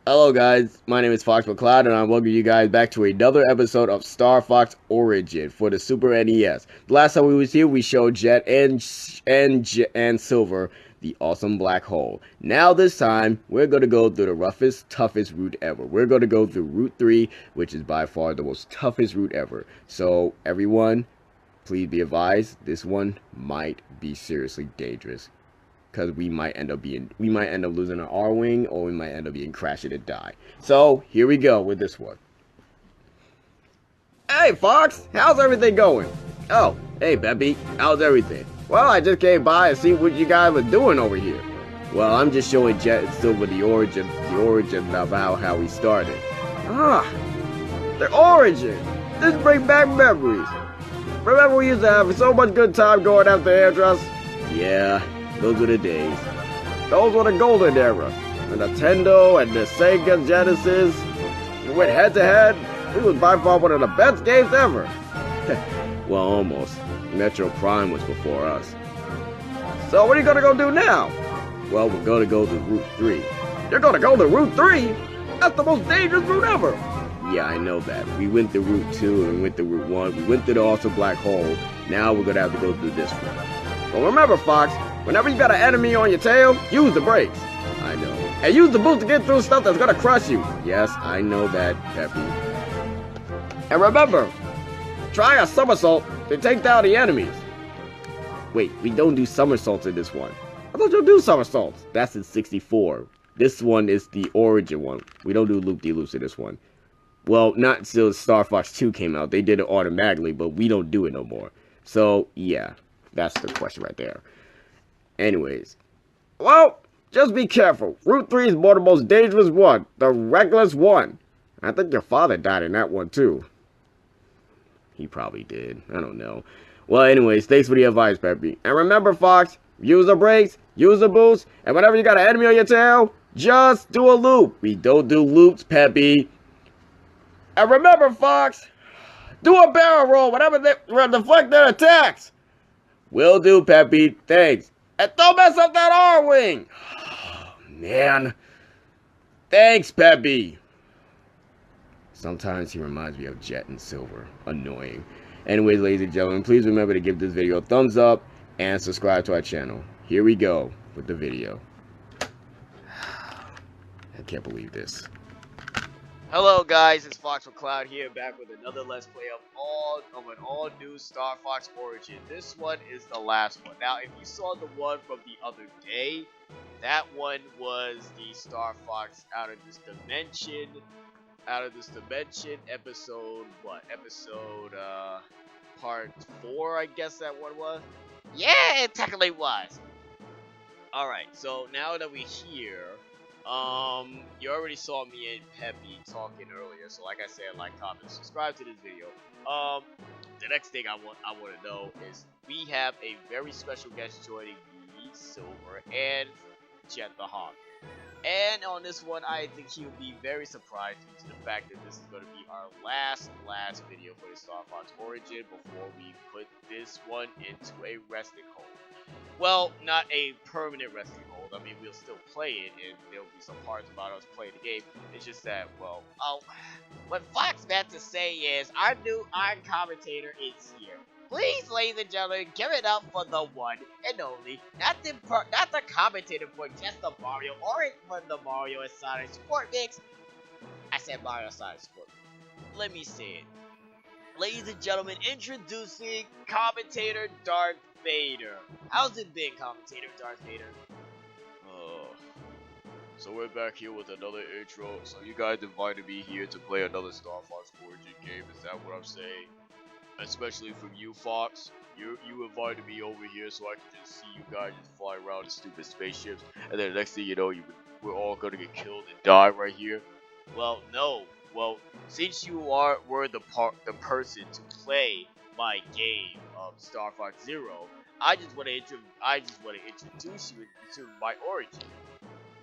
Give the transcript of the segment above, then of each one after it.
Hello guys, my name is Fox McCloud and I welcome you guys back to another episode of Star Fox Origin for the Super NES. The last time we was here, we showed Jet and Silver the awesome black hole. Now this time, we're going to go through the roughest, toughest route ever. We're going to go through Route 3, which is by far the most toughest route ever. So everyone, please be advised, this one might be seriously dangerous. Because we might end up losing an R wing, or we might end up being crashing and die. So here we go with this one. Hey Fox, how's everything going? Oh, hey Peppy, how's everything? Well, I just came by and see what you guys were doing over here. Well, I'm just showing Jet and Silver the origin of how we started. Ah, the origin. This brings back memories. Remember we used to have so much good time going after hairdress? Yeah. Those were the days. Those were the golden era. The Nintendo and the Sega Genesis. We went head to head. It was by far one of the best games ever. Well, almost. Metro Prime was before us. So what are you gonna go do now? Well, we're gonna go to Route 3. You're gonna go to Route 3? That's the most dangerous route ever. Yeah, I know that. We went to Route 2 and we went to Route 1. We went to the awesome black hole. Now we're gonna have to go through this one. But remember, Fox, whenever you got an enemy on your tail, use the brakes. I know. And use the boost to get through stuff that's gonna crush you. Yes, I know that, Peppy. And remember, try a somersault to take down the enemies. Wait, we don't do somersaults in this one. I thought you'll do somersaults. That's in 64. This one is the origin one. We don't do loop-de-loops in this one. Well, not until Star Fox 2 came out. They did it automatically, but we don't do it no more. So, yeah. That's the question right there. Anyways. Well, just be careful. Route 3 is one of the most dangerous one. The reckless one. I think your father died in that one too. He probably did. I don't know. Well, anyways, thanks for the advice, Peppy. And remember, Fox, use the brakes, use the boost, and whenever you got an enemy on your tail, just do a loop. We don't do loops, Peppy. And remember, Fox, do a barrel roll whenever they deflect their attacks. Will do, Peppy. Thanks. And don't mess up that R-Wing. Oh, man. Thanks, Peppy. Sometimes he reminds me of Jet and Silver. Annoying. Anyways, ladies and gentlemen, please remember to give this video a thumbs up and subscribe to our channel. Here we go with the video. I can't believe this. Hello guys, it's Fox McCloud here, back with another Let's Play of an all-new Star Fox Origin. This one is the last one. Now, if you saw the one from the other day, that one was the Star Fox Out of This Dimension, episode, part 4, I guess that one was? Yeah, it technically was. Alright, so now that we're here, you already saw me and Peppy talking earlier, so like I said, like, comment, subscribe to this video. The next thing I want to know is we have a very special guest joining me, Silver, and Jet the Hawk. And on this one, I think he'll be very surprised due to the fact that this is going to be our last video for the Star Fox Origin before we put this one into a resting hold. Well, not a permanent resting hold. I mean, we'll still play it, and there'll be some parts about us playing the game. It's just that, well, what Fox meant to say is, our new Iron Commentator is here. Please, ladies and gentlemen, give it up for the one and only, not the commentator for just the Mario, or for the Mario and Sonic Sport Mix. I said Mario and Sonic Sport. Let me say it. Ladies and gentlemen, introducing Commentator Darth Vader. How's it been, Commentator Darth Vader? So we're back here with another intro. So you guys invited me here to play another Star Fox Origin game. Is that what I'm saying? Especially from you, Fox. You invited me over here so I could just see you guys just fly around in stupid spaceships, and then the next thing you know, we're all gonna get killed and die right here. Well, no. Well, since you were the person to play my game of Star Fox Zero, I just want to introduce you to my origin.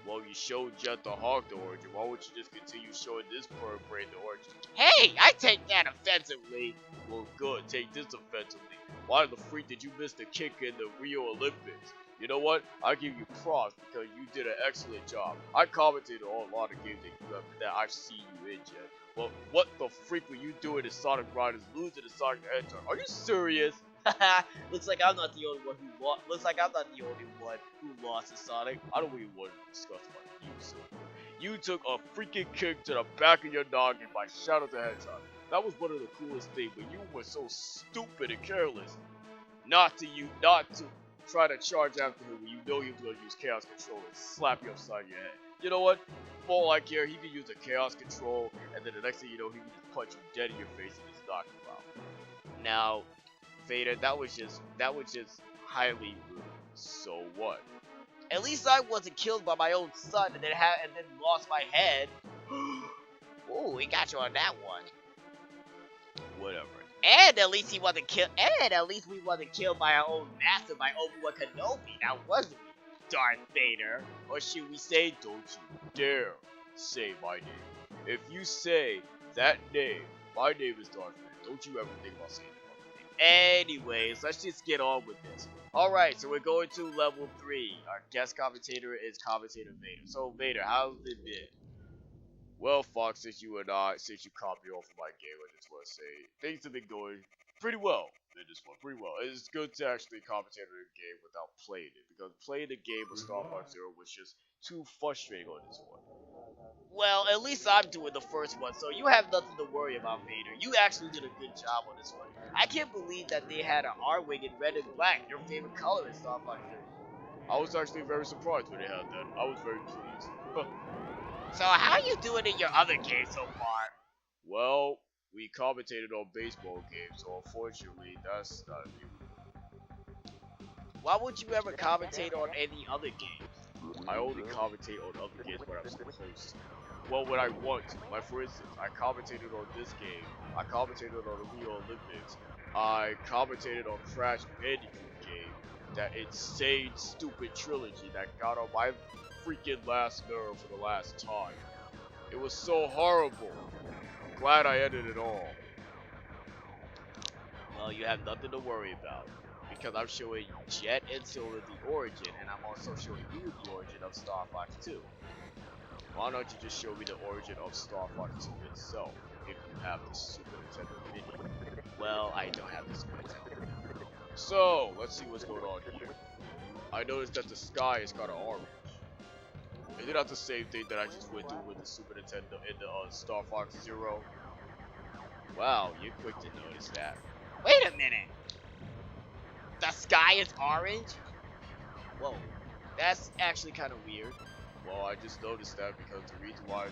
Well, you showed Jet the Hawk the origin. Why would you just continue showing this brain the origin? Hey, I take that offensively. Well, good. Take this offensively. Why the freak did you miss the kick in the Rio Olympics? You know what? I give you props because you did an excellent job. I commented on a lot of games that I've seen you in, Jet. But what the freak were you doing in Sonic Riders losing to Sonic the Hedgehog? Are you serious? Looks like I'm not the only one who lost. Looks like I'm not the only one who lost to Sonic. I don't even want to discuss about you, so. You took a freaking kick to the back of your noggin by Shadow the Hedgehog. That was one of the coolest things, but you were so stupid and careless not to try to charge after him when you know he was going to use Chaos Control and slap you upside your head. You know what? For all I care, he could use a Chaos Control, and then the next thing you know, he could just punch you dead in your face and just knock you out. Now, Vader, that was just highly rude. So what? At least I wasn't killed by my own son and then lost my head. Ooh, he got you on that one. Whatever. And at least he wasn't killed. And at least we wasn't killed by our own master, by Obi-Wan Kenobi. Now wasn't we, Darth Vader? Or should we say, don't you dare say my name. If you say that name, my name is Darth Vader. Don't you ever think about saying it. Anyways, let's just get on with this. Alright, so we're going to level 3. Our guest commentator is Commentator Vader. So Vader, how's it been? Well, Fox, since you copied off of my game, I just want to say things have been going pretty well in this one. Pretty well. It's good to actually commentate on a game without playing it, because playing the game of Star Fox Zero was just too frustrating on this one. Well, at least I'm doing the first one, so you have nothing to worry about, Vader. You actually did a good job on this one. I can't believe that they had an R-Wing in red and black, your favorite color in Star Fox Zero. I was actually very surprised when they had that. I was very pleased. So how are you doing in your other games so far? Well, we commentated on baseball games, so unfortunately, that's not new. Why would you ever commentate on any other games? I only commentate on other games when I'm supposed to. Well, when I want to. Like, for instance, I commentated on this game. I commentated on the Rio Olympics. I commentated on Crash Bandicoot game. That insane, stupid trilogy that got on my freaking last nerve for the last time. It was so horrible. Glad I ended it all. Well, you have nothing to worry about, because I'm showing Jet and Silver the origin, and I'm also showing you the origin of Star Fox 2. Why don't you just show me the origin of Star Fox 2 itself, if you have the Super Nintendo Mini? Well, I don't have the Super Nintendo Mini. So, let's see what's going on here. I noticed that the sky is kind of orange. Is it not the same thing that I just went through with the Super Nintendo in the Star Fox Zero? Wow, you're quick to notice that. Wait a minute! The sky is orange? Whoa, that's actually kind of weird. Well, I just noticed that because the reason why...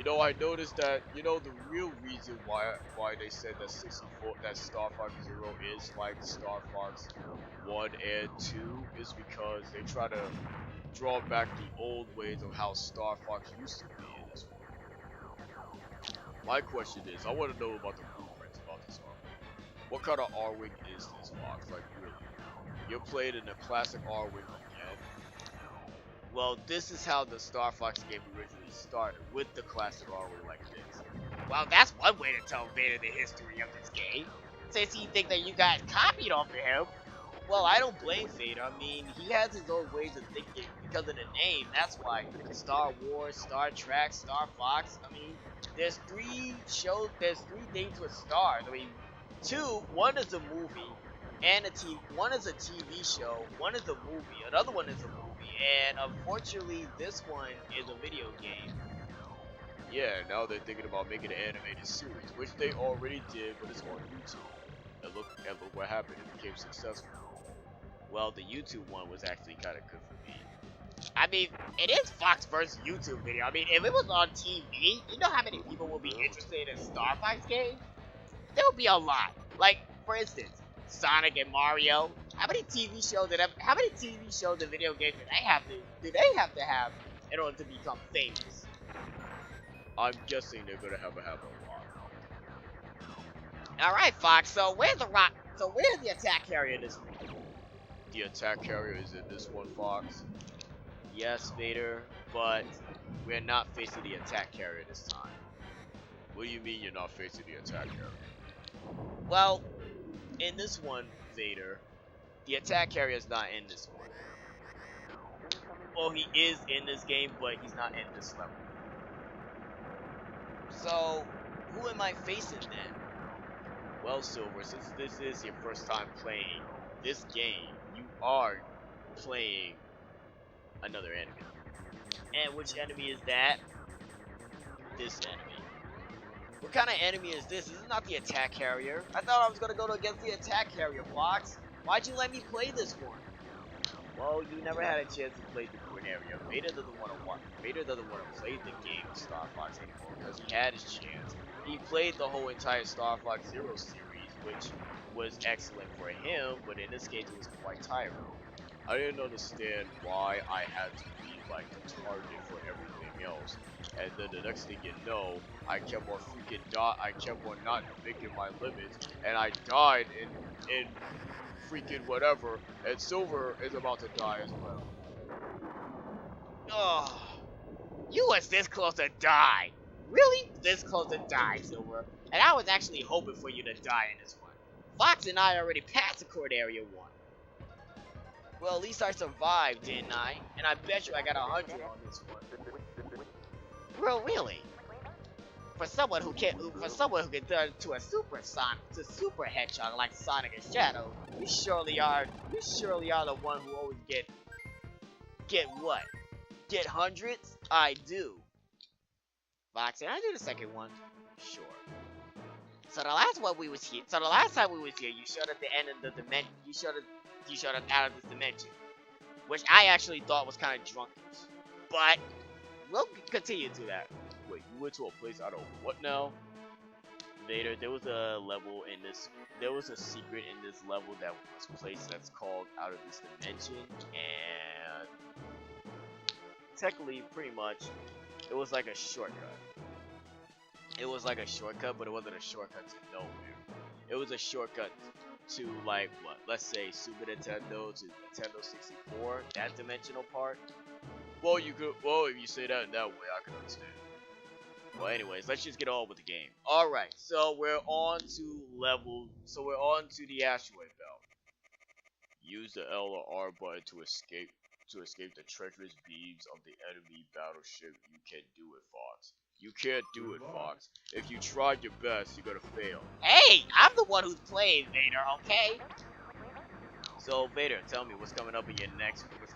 I noticed that, the real reason why they said that Star Fox Zero is like Star Fox 1 and 2 is because they try to draw back the old ways of how Star Fox used to be in this one. My question is, I want to know about the blueprints about this R-Wing. What kind of R-Wing is this, Fox? Like, really? You're playing in the classic R-Wing again? Well, this is how the Star Fox game originally started, with the classic R-Wing like this. Well, that's one way to tell Vader the history of this game. Since he thinks that you guys copied off of him. Well, I don't blame Vader. I mean, he has his own ways of thinking because of the name. That's why Star Wars, Star Trek, Star Fox. I mean, there's 3 shows. There's 3 things with stars. I mean, 2. One is a movie, and one is a TV show. One is a movie. Another one is a movie. And unfortunately, this one is a video game. Yeah, now they're thinking about making an animated series, which they already did, but it's on YouTube. And look what happened. It became successful. Well, the YouTube one was actually kind of good for me. I mean, it is Fox versus YouTube video. I mean, if it was on TV, you know how many people would be interested in Star Fox games? There would be a lot. Like, for instance, Sonic and Mario. How many TV shows and video games do they have to have in order to become famous? I'm guessing they're gonna have a lot. All right, Fox. So where's the attack carrier in this one? The attack carrier is in this one, Fox. Yes, Vader, but we're not facing the attack carrier this time. What do you mean you're not facing the attack carrier? Well, in this one, Vader, the attack carrier is not in this one. Well, he is in this game, but he's not in this level. So, who am I facing then? Well, Silver, since this is your first time playing this game, you are playing another enemy. And which enemy is that? This enemy. What kind of enemy is this? This is not the attack carrier. I thought I was going to go against the attack carrier, Fox. Why'd you let me play this one? Well, you never had a chance to play the Corneria. Vader doesn't want to play the game of Star Fox anymore because he had his chance. He played the whole entire Star Fox Zero series, which was excellent for him, but in this case it was quite tiring. I didn't understand why I had to be like the target for everything else. And then the next thing you know, I kept on I kept on not making my limits, and I died in freaking whatever, and Silver is about to die as well. Oh, you was this close to die. Really this close to die, Silver. And I was actually hoping for you to die in this one. Fox and I already passed the Corneria one. Well, at least I survived, didn't I? And I bet you I got 100 on this one. Well, really? For someone who can turn to a super hedgehog like Sonic and Shadow, you surely are the one who always get what? Get hundreds? I do. Fox, can I do the second one? Sure. So the last time we was here, you showed us the end of the dimension. You showed us out of this dimension, which I actually thought was kind of drunkish. But we'll continue to that. Wait, you went to a place I don't what now? Vader, there was a level in this. There was a secret in this level that was placed that's called out of this dimension, and technically, pretty much, it was like a shortcut. It was like a shortcut, but it wasn't a shortcut to nowhere. It was a shortcut to, like, what? Let's say Super Nintendo to Nintendo 64, that dimensional part. Well, you could, well, if you say that in that way, I can understand. Well, anyways, let's just get on with the game. Alright, so we're on to the asteroid belt. Use the L or R button to escape the treacherous beams of the enemy battleship. You can do it, Fox. You can't do it, Fox. If you try your best, you're gonna fail. Hey, I'm the one who's playing, Vader, okay? So, Vader, tell me what's coming up in your next video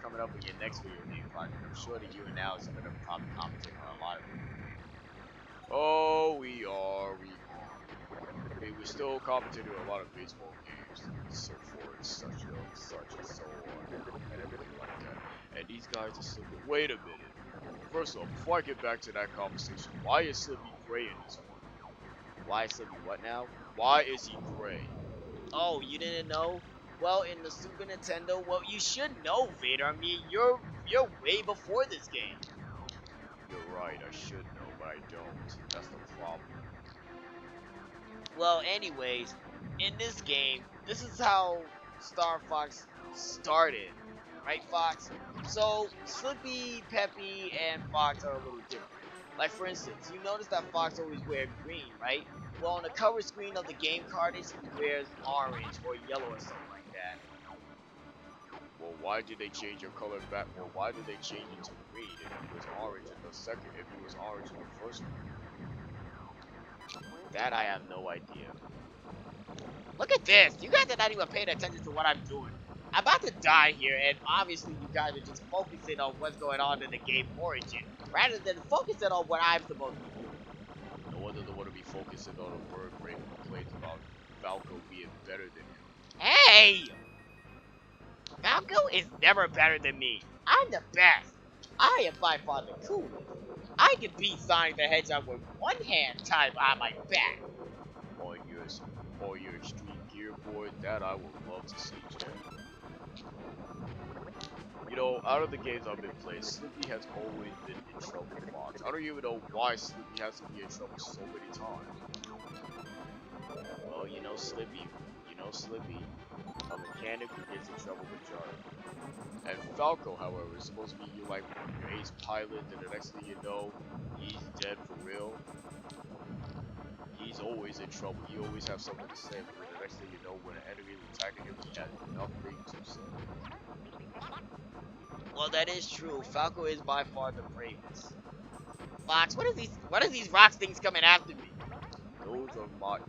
game, Fox. I'm sure that you and Alex are gonna probably commentate on a lot of it. Oh, we are. I mean, we're still commentating on a lot of baseball games, so forth, such and so on, and everything like that. And these guys are slipping. Wait a minute. First of all, before I get back to that conversation, why is Slippy gray in this one? Why is Slippy what now? Why is he gray? Oh, you didn't know? Well, in the Super Nintendo, well, you should know, Vader. I mean, you're way before this game. You're right, I should know, but I don't. That's the problem. Well, anyways, in this game, this is how Star Fox started. Right, Fox? So, Slippy, Peppy, and Fox are a little different. Like, for instance, you notice that Fox always wears green, right? Well, on the cover screen of the game cartridge, he wears orange or yellow or something like that. Well, why did they change your color back? Well, why did they change it to green if it was orange in the second, if it was orange in the first one? That I have no idea. Look at this! You guys are not even paying attention to what I'm doing. I'm about to die here, and obviously you guys are just focusing on what's going on in the game origin, rather than focusing on what I'm supposed to do. No one doesn't want to be focusing on a word break complaints about Falco being better than him. Hey! Falco is never better than me. I'm the best. I am by far the coolest. I can beat Sonic the Hedgehog with one hand tied behind my back. On your extreme gear, boy, that I would love to see, Jen. You know, out of the games I've been playing, Slippy has always been in trouble with Fox. I don't even know why Slippy has to be in trouble so many times. Well, you know Slippy, a mechanic who gets in trouble with Jarvis. And Falco, however, is supposed to be your ace pilot, and the next thing you know, he's dead for real. He's always in trouble. He always has something to say, but the next thing you know, when an enemy is attacking him, he has nothing to say. Well, that is true. Falco is by far the bravest. Fox, what are these rocks things coming after me?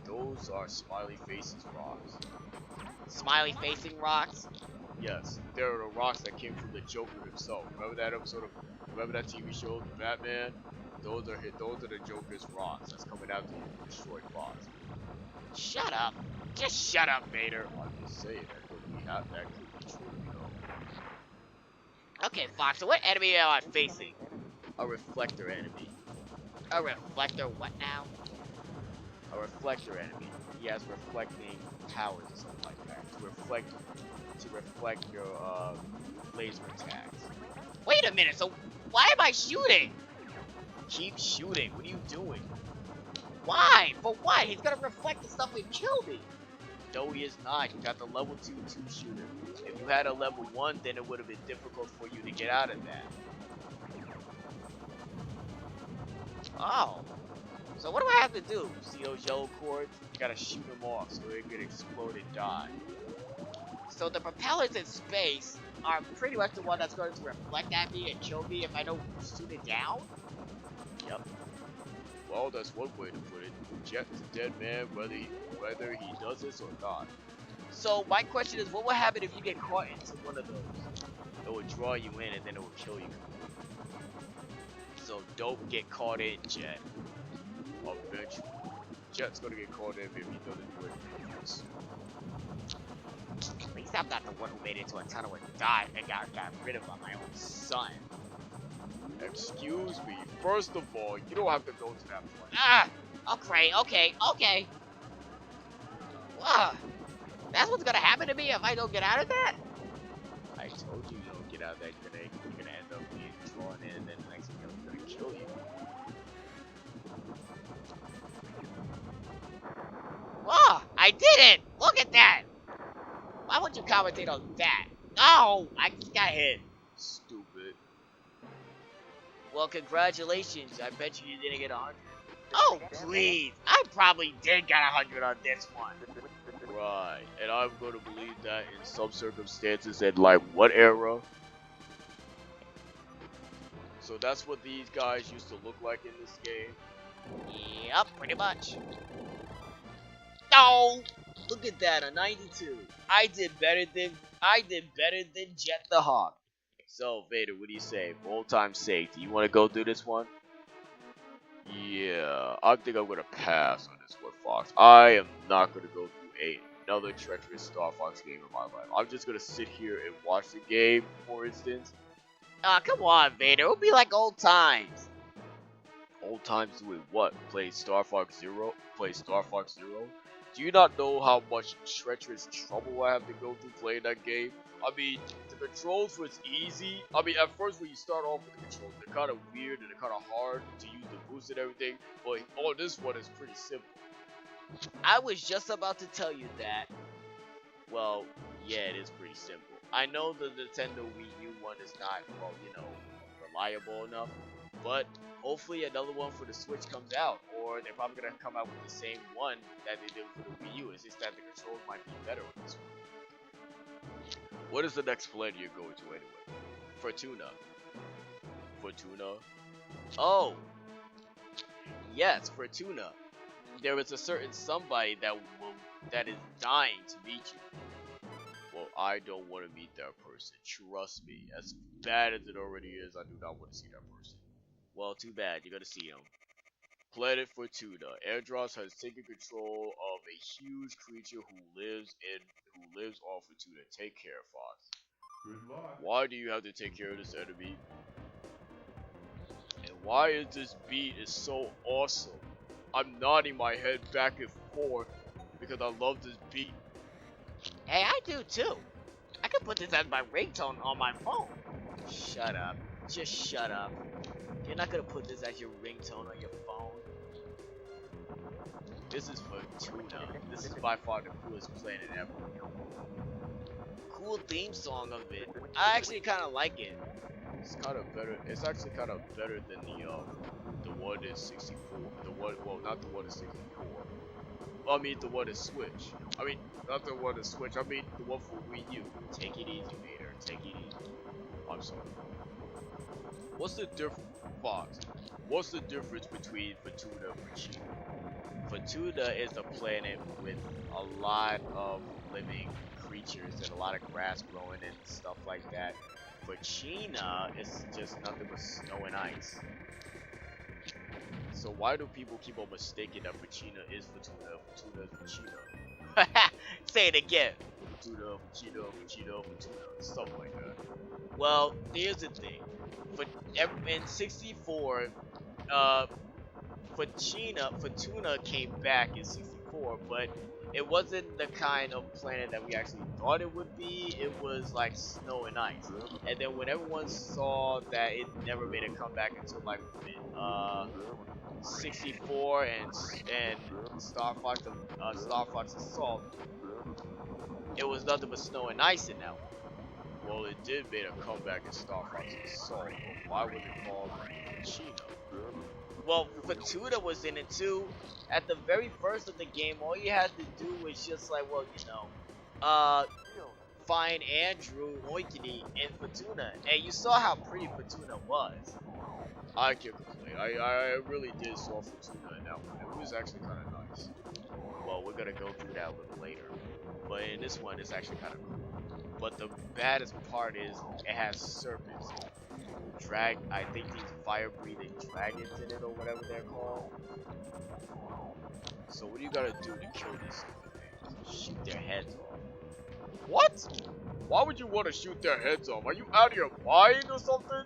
Those are smiley faces rocks. Smiley facing rocks? Yes, they're the rocks that came from the Joker himself. Remember that TV show, The Batman? Those are the Joker's rocks that's coming after you to destroy Fox. Shut up. Just shut up, Vader. I'm just saying that could be true, you know. Okay, Fox, so what enemy am I facing? A reflector enemy. A reflector what now? A reflector enemy. He has reflecting powers or something like that. To reflect your laser attacks. Wait a minute, so why am I shooting? Keep shooting. What are you doing? Why? For what? He's gonna reflect the stuff and kill me. No, he is not. You got the level 2 shooter. If you had a level 1, then it would have been difficult for you to get out of that. Oh. So what do I have to do? See those yellow cords? You gotta shoot them off so they can explode and die. So the propellers in space are pretty much the one that's going to reflect at me and kill me if I don't shoot it down? Yep. Well, that's one way to put it. Jet's a dead man whether he does this or not. So my question is, what will happen if you get caught into one of those? It will draw you in and then it will kill you. So don't get caught in, Jet. Eventually. Jet's gonna get caught in if he doesn't do it. At least I'm not the one who made it into a tunnel and died and got rid of my own son. Excuse me. First of all, you don't have to go to that point. Ah! Okay. Wow. That's what's gonna happen to me if I don't get out of that? I told you don't get out of that. You're gonna end up being drawn in and then the next thing it's gonna kill you. Whoa! I did it! Look at that! Why would you commentate on that? No! I just got hit. Stupid. Well, congratulations. I bet you didn't get 100. Oh, please. I probably did get 100 on this one. Right. And I'm gonna believe that in some circumstances and like what era? So that's what these guys used to look like in this game? Yep, pretty much. No! Look at that, a 92. I did better than Jet the Hawk. So, Vader, what do you say? For old time's sake, do you want to go through this one? Yeah, I think I'm going to pass on this one, Fox. I am not going to go through another treacherous Star Fox game in my life. I'm just going to sit here and watch the game, for instance. Aw, come on, Vader. It'll be like old times. Old times doing what? Play Star Fox Zero? Play Star Fox Zero? Do you not know how much treacherous trouble I have to go through playing that game? I mean, the controls was easy. I mean, at first when you start off with the controls, they're kind of weird and they're kind of hard to use the boost and everything. But on this one, it's pretty simple. I was just about to tell you that. Well, yeah, it is pretty simple. I know the Nintendo Wii U one is not, well, you know, reliable enough. But hopefully another one for the Switch comes out. Or they're probably going to come out with the same one that they did for the Wii U. It's just that the controls might be better on this one. What is the next planet you're going to anyway? Fortuna. Fortuna? Oh! Yes, Fortuna. There is a certain somebody that is dying to meet you. Well, I don't want to meet that person. Trust me. As bad as it already is, I do not want to see that person. Well, too bad. You're gonna see him. Planet Fortuna. Airdrops has taken control of a huge creature who lives on Fortuna. Take care, Fox. Good luck. Why do you have to take care of this enemy? And why is this beat so awesome? I'm nodding my head back and forth because I love this beat. Hey, I do too. I could put this as my ringtone on my phone. Shut up. Just shut up. You're not gonna put this as your ringtone on your phone. This is Fortuna. This is by far the coolest planet ever. Cool theme song of it. I actually kind of like it. It's kind of better. It's actually kind of better than the one in 64. The one, well, not the one in 64. I mean the one in Switch. I mean not the one in Switch. I mean the one for Wii U. Take it easy, Vader. Take it easy. I'm sorry. What's the difference, Fox? What's the difference between Fortuna and Fortuna? Fortuna is a planet with a lot of living creatures and a lot of grass growing and stuff like that. Fortuna is just nothing but snow and ice. So why do people keep on mistaking that Fortuna is Fortuna, Fortuna is Fortuna? Say it again. Fortuna, Fortuna, Fortuna, Fortuna, stuff like that. Well, here's the thing. In 64, Fortuna came back in 64, but it wasn't the kind of planet that we actually thought it would be. It was like snow and ice. And then when everyone saw that it never made a comeback until like 64 and Star Fox Assault, it was nothing but snow and ice in that one. Well, it did make a comeback in Star Fox Assault, but why was it called Fortuna? Well, Fortuna was in it too. At the very first of the game, all you had to do was just like, well, you know, find Andrew Oinkity in Fortuna, and you saw how pretty Fortuna was. I can't complain. I really did saw Fortuna in that one. It was actually kind of nice. Well, we're gonna go through that a little later, but in this one, it's actually kind of cool. But the baddest part is it has serpents. I think these fire-breathing dragons in it or whatever they're called. So what do you gotta do to kill these things? Shoot their heads off. What? Why would you want to shoot their heads off? Are you out of your mind or something?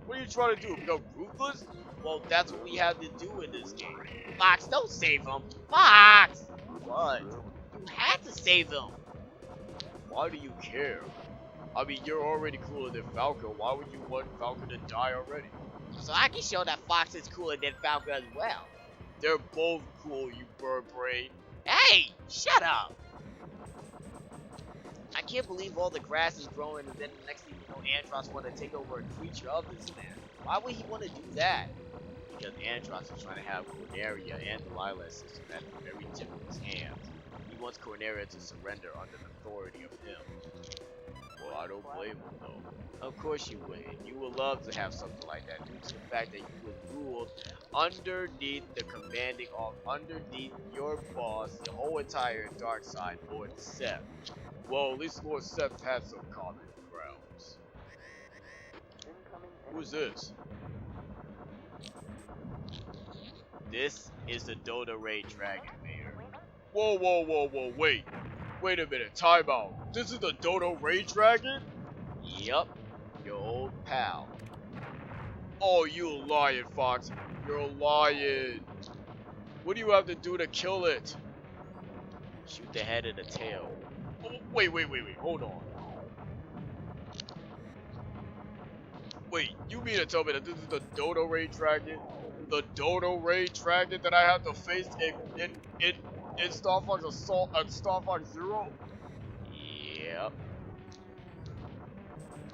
What are you trying to do? Become ruthless? Well, that's what we have to do in this game. Fox, don't save him. Fox! What? You had to save him. Why do you care? I mean, you're already cooler than Falco. Why would you want Falco to die already? So I can show that Fox is cooler than Falco as well. They're both cool, you bird brain. Hey, shut up. I can't believe all the grass is growing and then the next thing you know, Andros want to take over a creature of this land. Why would he want to do that? Because Andros is trying to have Corneria and the Lilas system at the very tip of his hands. He wants Corneria to surrender under the authority of him. Well, I don't blame him though. Of course you would. You would love to have something like that due to the fact that you would rule underneath the commanding of underneath your boss, the whole entire dark side, Lord Seth. Well, at least Lord Seth had some common grounds. Who's this? This is the Dodo Ray Dragon Mayor. Whoa, whoa, whoa, whoa, wait. Wait a minute, time out. This is the Dodo Ray Dragon? Yup, your old pal. Oh, you lying, Fox. You're lying. What do you have to do to kill it? Shoot the head and the tail. Oh, wait, hold on. Wait, you mean to tell me that this is the Dodo Ray Dragon? The Dodo Ray Dragon that I have to face in Star Fox Assault and Star Fox Zero? Yep.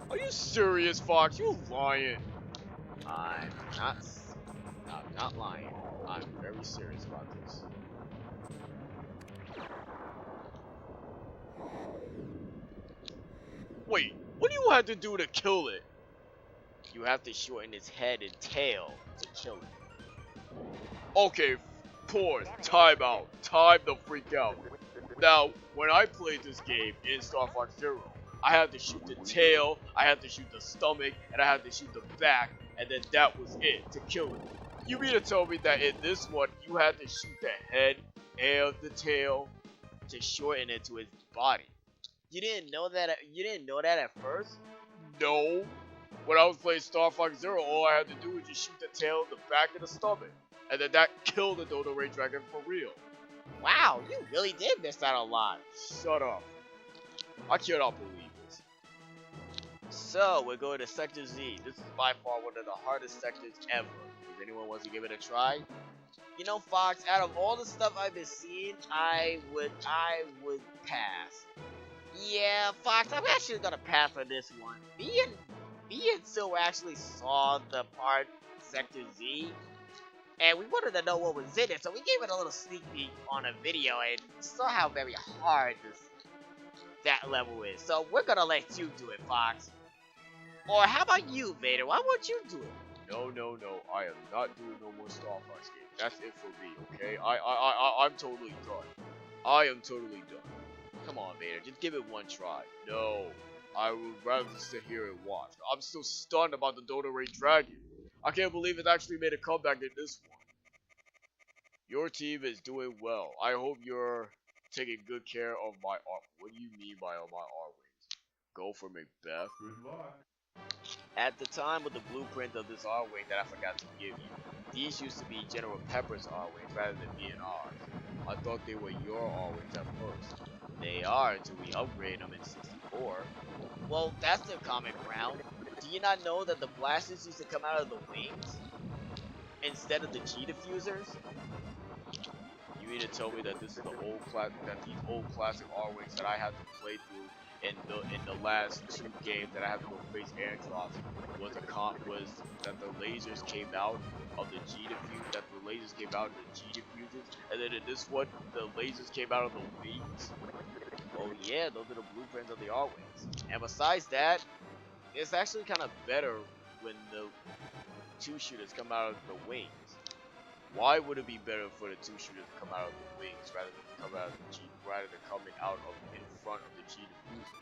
Are you serious, Fox? You lying. I'm not lying. I'm very serious about this. Wait, what do you have to do to kill it? You have to shorten its head and tail to kill it. Okay, pause, time out, time to freak out. Now, when I played this game in Star Fox Zero, I had to shoot the tail, I had to shoot the stomach, and I had to shoot the back, and then that was it to kill it. You mean to tell me that in this one, you had to shoot the head and the tail to shorten it to its body? You didn't know that? You didn't know that at first? No. When I was playing Star Fox Zero, all I had to do was just shoot the tail, the back, and the stomach. And then that killed the Dodo Ray Dragon for real. Wow, you really did miss out a lot. Shut up. I cannot believe this. So, we're going to Sector Z. This is by far one of the hardest sectors ever. Does anyone want to give it a try? You know, Fox, out of all the stuff I've been seeing, I would pass. Yeah, Fox, I'm actually gonna pass on this one. Me and Silver actually saw the part Sector Z, and we wanted to know what was in it, so we gave it a little sneak peek on a video and saw how very hard that level is. So we're gonna let you do it, Fox. Or how about you, Vader? Why won't you do it? No, no, no. I am not doing no more Star Fox games. That's it for me, okay? I'm totally done. I am totally done. Come on, Vader. Just give it one try. No. I would rather sit here and watch. I'm still stunned about the Dota Ray Dragon. I can't believe it actually made a comeback in this one. Your team is doing well. I hope you're taking good care of my art. What do you mean by all my art wings? Go for Macbeth. At the time of the blueprint of this R-Wing that I forgot to give you, these used to be General Pepper's R-Wings rather than being ours. I thought they were your R-Wings at first. They are until we upgrade them in 64. Well, that's their common ground. Do you not know that the blasters used to come out of the wings instead of the G diffusers? You mean to tell me that this is the old these old classic R-Wings that I have to play through in the last 2 games that I have to go face Antros was that the lasers came out of the G diffuse that the lasers came out of the G diffusers, and then in this one the lasers came out of the wings? Oh yeah, those are the blueprints of the R-Wings. And besides that, it's actually kind of better when the 2 shooters come out of the wings. Why would it be better for the 2 shooters to come out of the wings rather than coming out of the G, rather than coming out of in front of the G diffusers?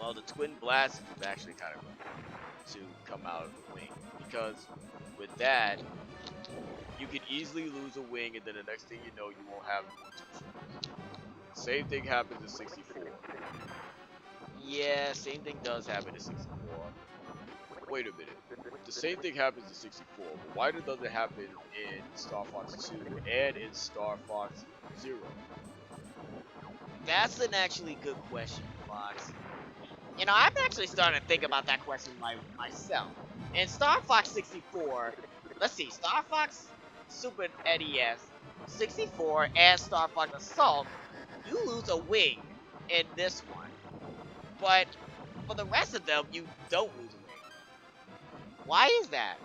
Well, the twin blast is actually kind of to come out of the wing, because with that, You can easily lose a wing, and then the next thing you know, you won't have more 2 shooters. Same thing happens in 64. yeah, same thing does happen in 64. Wait a minute. The same thing happens in 64, but why does it happen in Star Fox 2 and in Star Fox 0? That's an actually good question, Fox. You know, I'm actually starting to think about that question myself. In Star Fox 64, let's see, Star Fox Super NES, 64, and Star Fox Assault, you lose a wing in this one. But for the rest of them, you don't lose a wing. Why is that?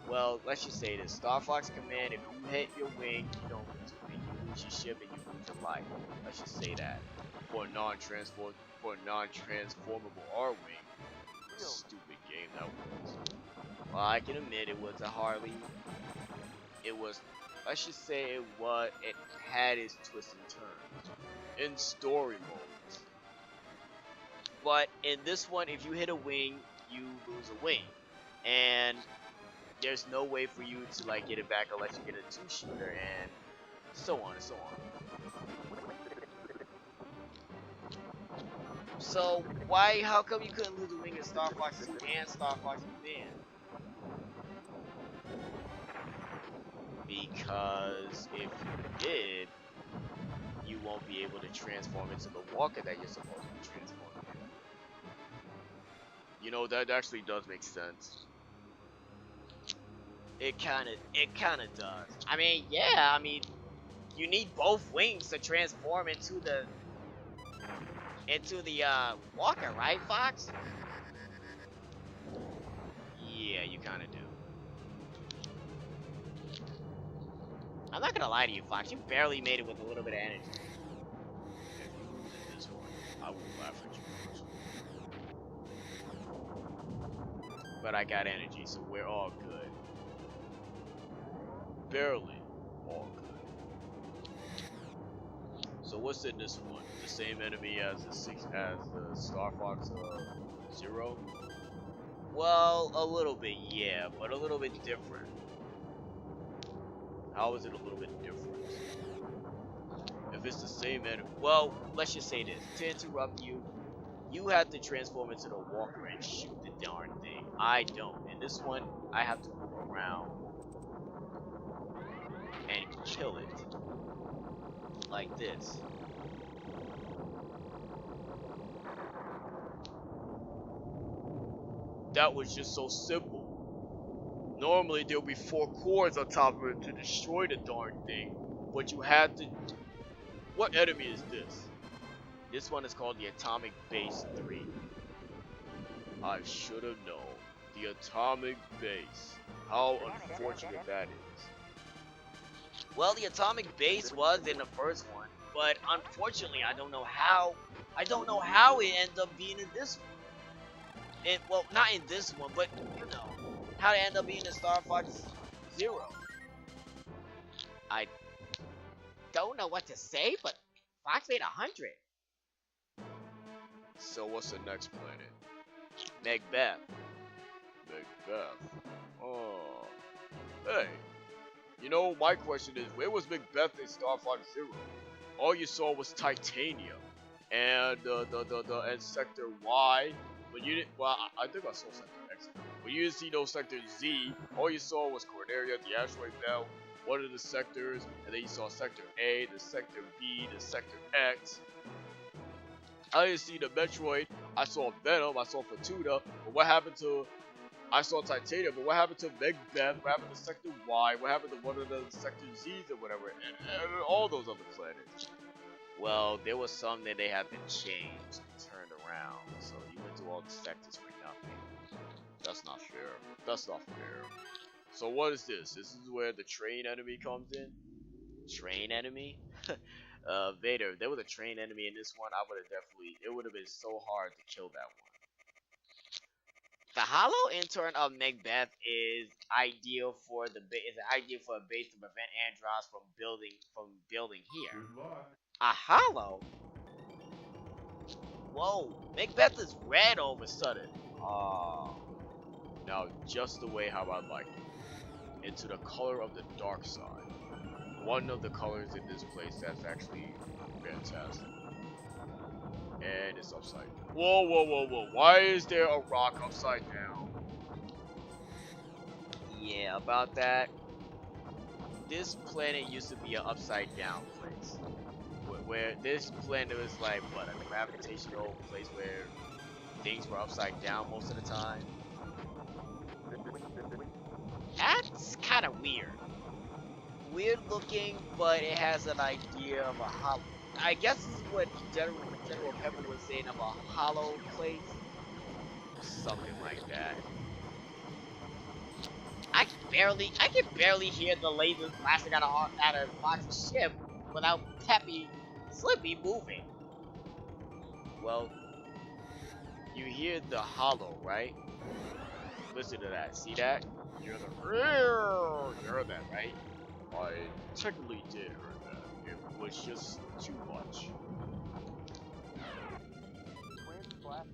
Well, let's just say this. Star Fox Command, if you hit your wing, you don't lose a wing. You lose your ship and you lose your life. Let's just say that. For a non-transformable R-Wing. Stupid game that was. Well, I can admit it was a hardly... It was... Let's just say it had its twists and turns. In story modes. But in this one, if you hit a wing, you lose a wing. And there's no way for you to like get it back unless you get a 2-shooter and so on and so on. So how come you couldn't lose a wing in Star Fox 2 and Star Fox Command? Because if you did, you won't be able to transform into the walker that you're supposed to be transforming in. You know, that actually does make sense. It kinda does. I mean, yeah, I mean, you need both wings to transform into the walker, right, Fox? Yeah, you kinda do. I'm not gonna lie to you, Fox. You barely made it with a little bit of energy. If you lose in this one, I will laugh at you. But I got energy, so we're all good. Barely all good. So what's in this one? The same enemy as the Star Fox 0? Well, a little bit, yeah, but a little bit different. How is it a little bit different? If it's the same enemy, well, let's just say this. To interrupt you, you have to transform into the walker and shoot the darn thing. I don't. In this one, I have to move around and kill it. Like this. that was just so simple. Normally there'll be 4 cores on top of it to destroy the darn thing, but you had to... What enemy is this? This one is called the Atomic Base 3. I should have known. The Atomic Base. How unfortunate that is. Well, the Atomic Base was in the first one, but unfortunately I don't know how it ends up being in this one. well, not in this one, but you know, how to end up being in Star Fox Zero. I don't know what to say, but Fox made 100. So what's the next planet? Macbeth. Macbeth. Oh. Hey. You know, my question is, where was Macbeth in Star Fox Zero? All you saw was titanium and and Sector Y. But you didn't. Well, I think I saw Sector X. But you didn't see no Sector Z. All you saw was Cornelia, the asteroid belt, one of the sectors, and then you saw Sector A, the Sector B, the Sector X. I didn't see the Metroid. I saw Venom. I saw Fortuna. But what happened to? I saw Titanium. But what happened to Macbeth? What happened to Sector Y? What happened to one of the Sector Z's or whatever? And all those other planets. Well, there was some that they had been changed and turned around, so you went through all the sectors for nothing. That's not fair. That's not fair. So what is this? This is where the train enemy comes in? Train enemy? Vader, if there was a train enemy in this one, I would have definitely, it would have been so hard to kill that one. The hollow intern of Macbeth is ideal for the ideal for a base to prevent Andros from building here. A hollow? Whoa, Macbeth is red all of a sudden. Ah. Now just the way how I like it. Into the color of the dark side. One of the colors in this place that's actually fantastic. And it's upside down. Whoa, whoa, whoa, whoa. Why is there a rock upside down? Yeah, about that. This planet used to be an upside down place. Where this planet was like, what, a gravitational place where things were upside down most of the time? That's kind of weird. Weird looking, but it has an idea of a hollow. I guess this is what General Pepper was saying of a hollow place. Something like that. I can barely hear the lasers blasting out of Fox's ship without Slippy moving. Well, you hear the hollow, right? Listen to that. See that? You hear you heard that, right? I technically did hear that. It was just too much.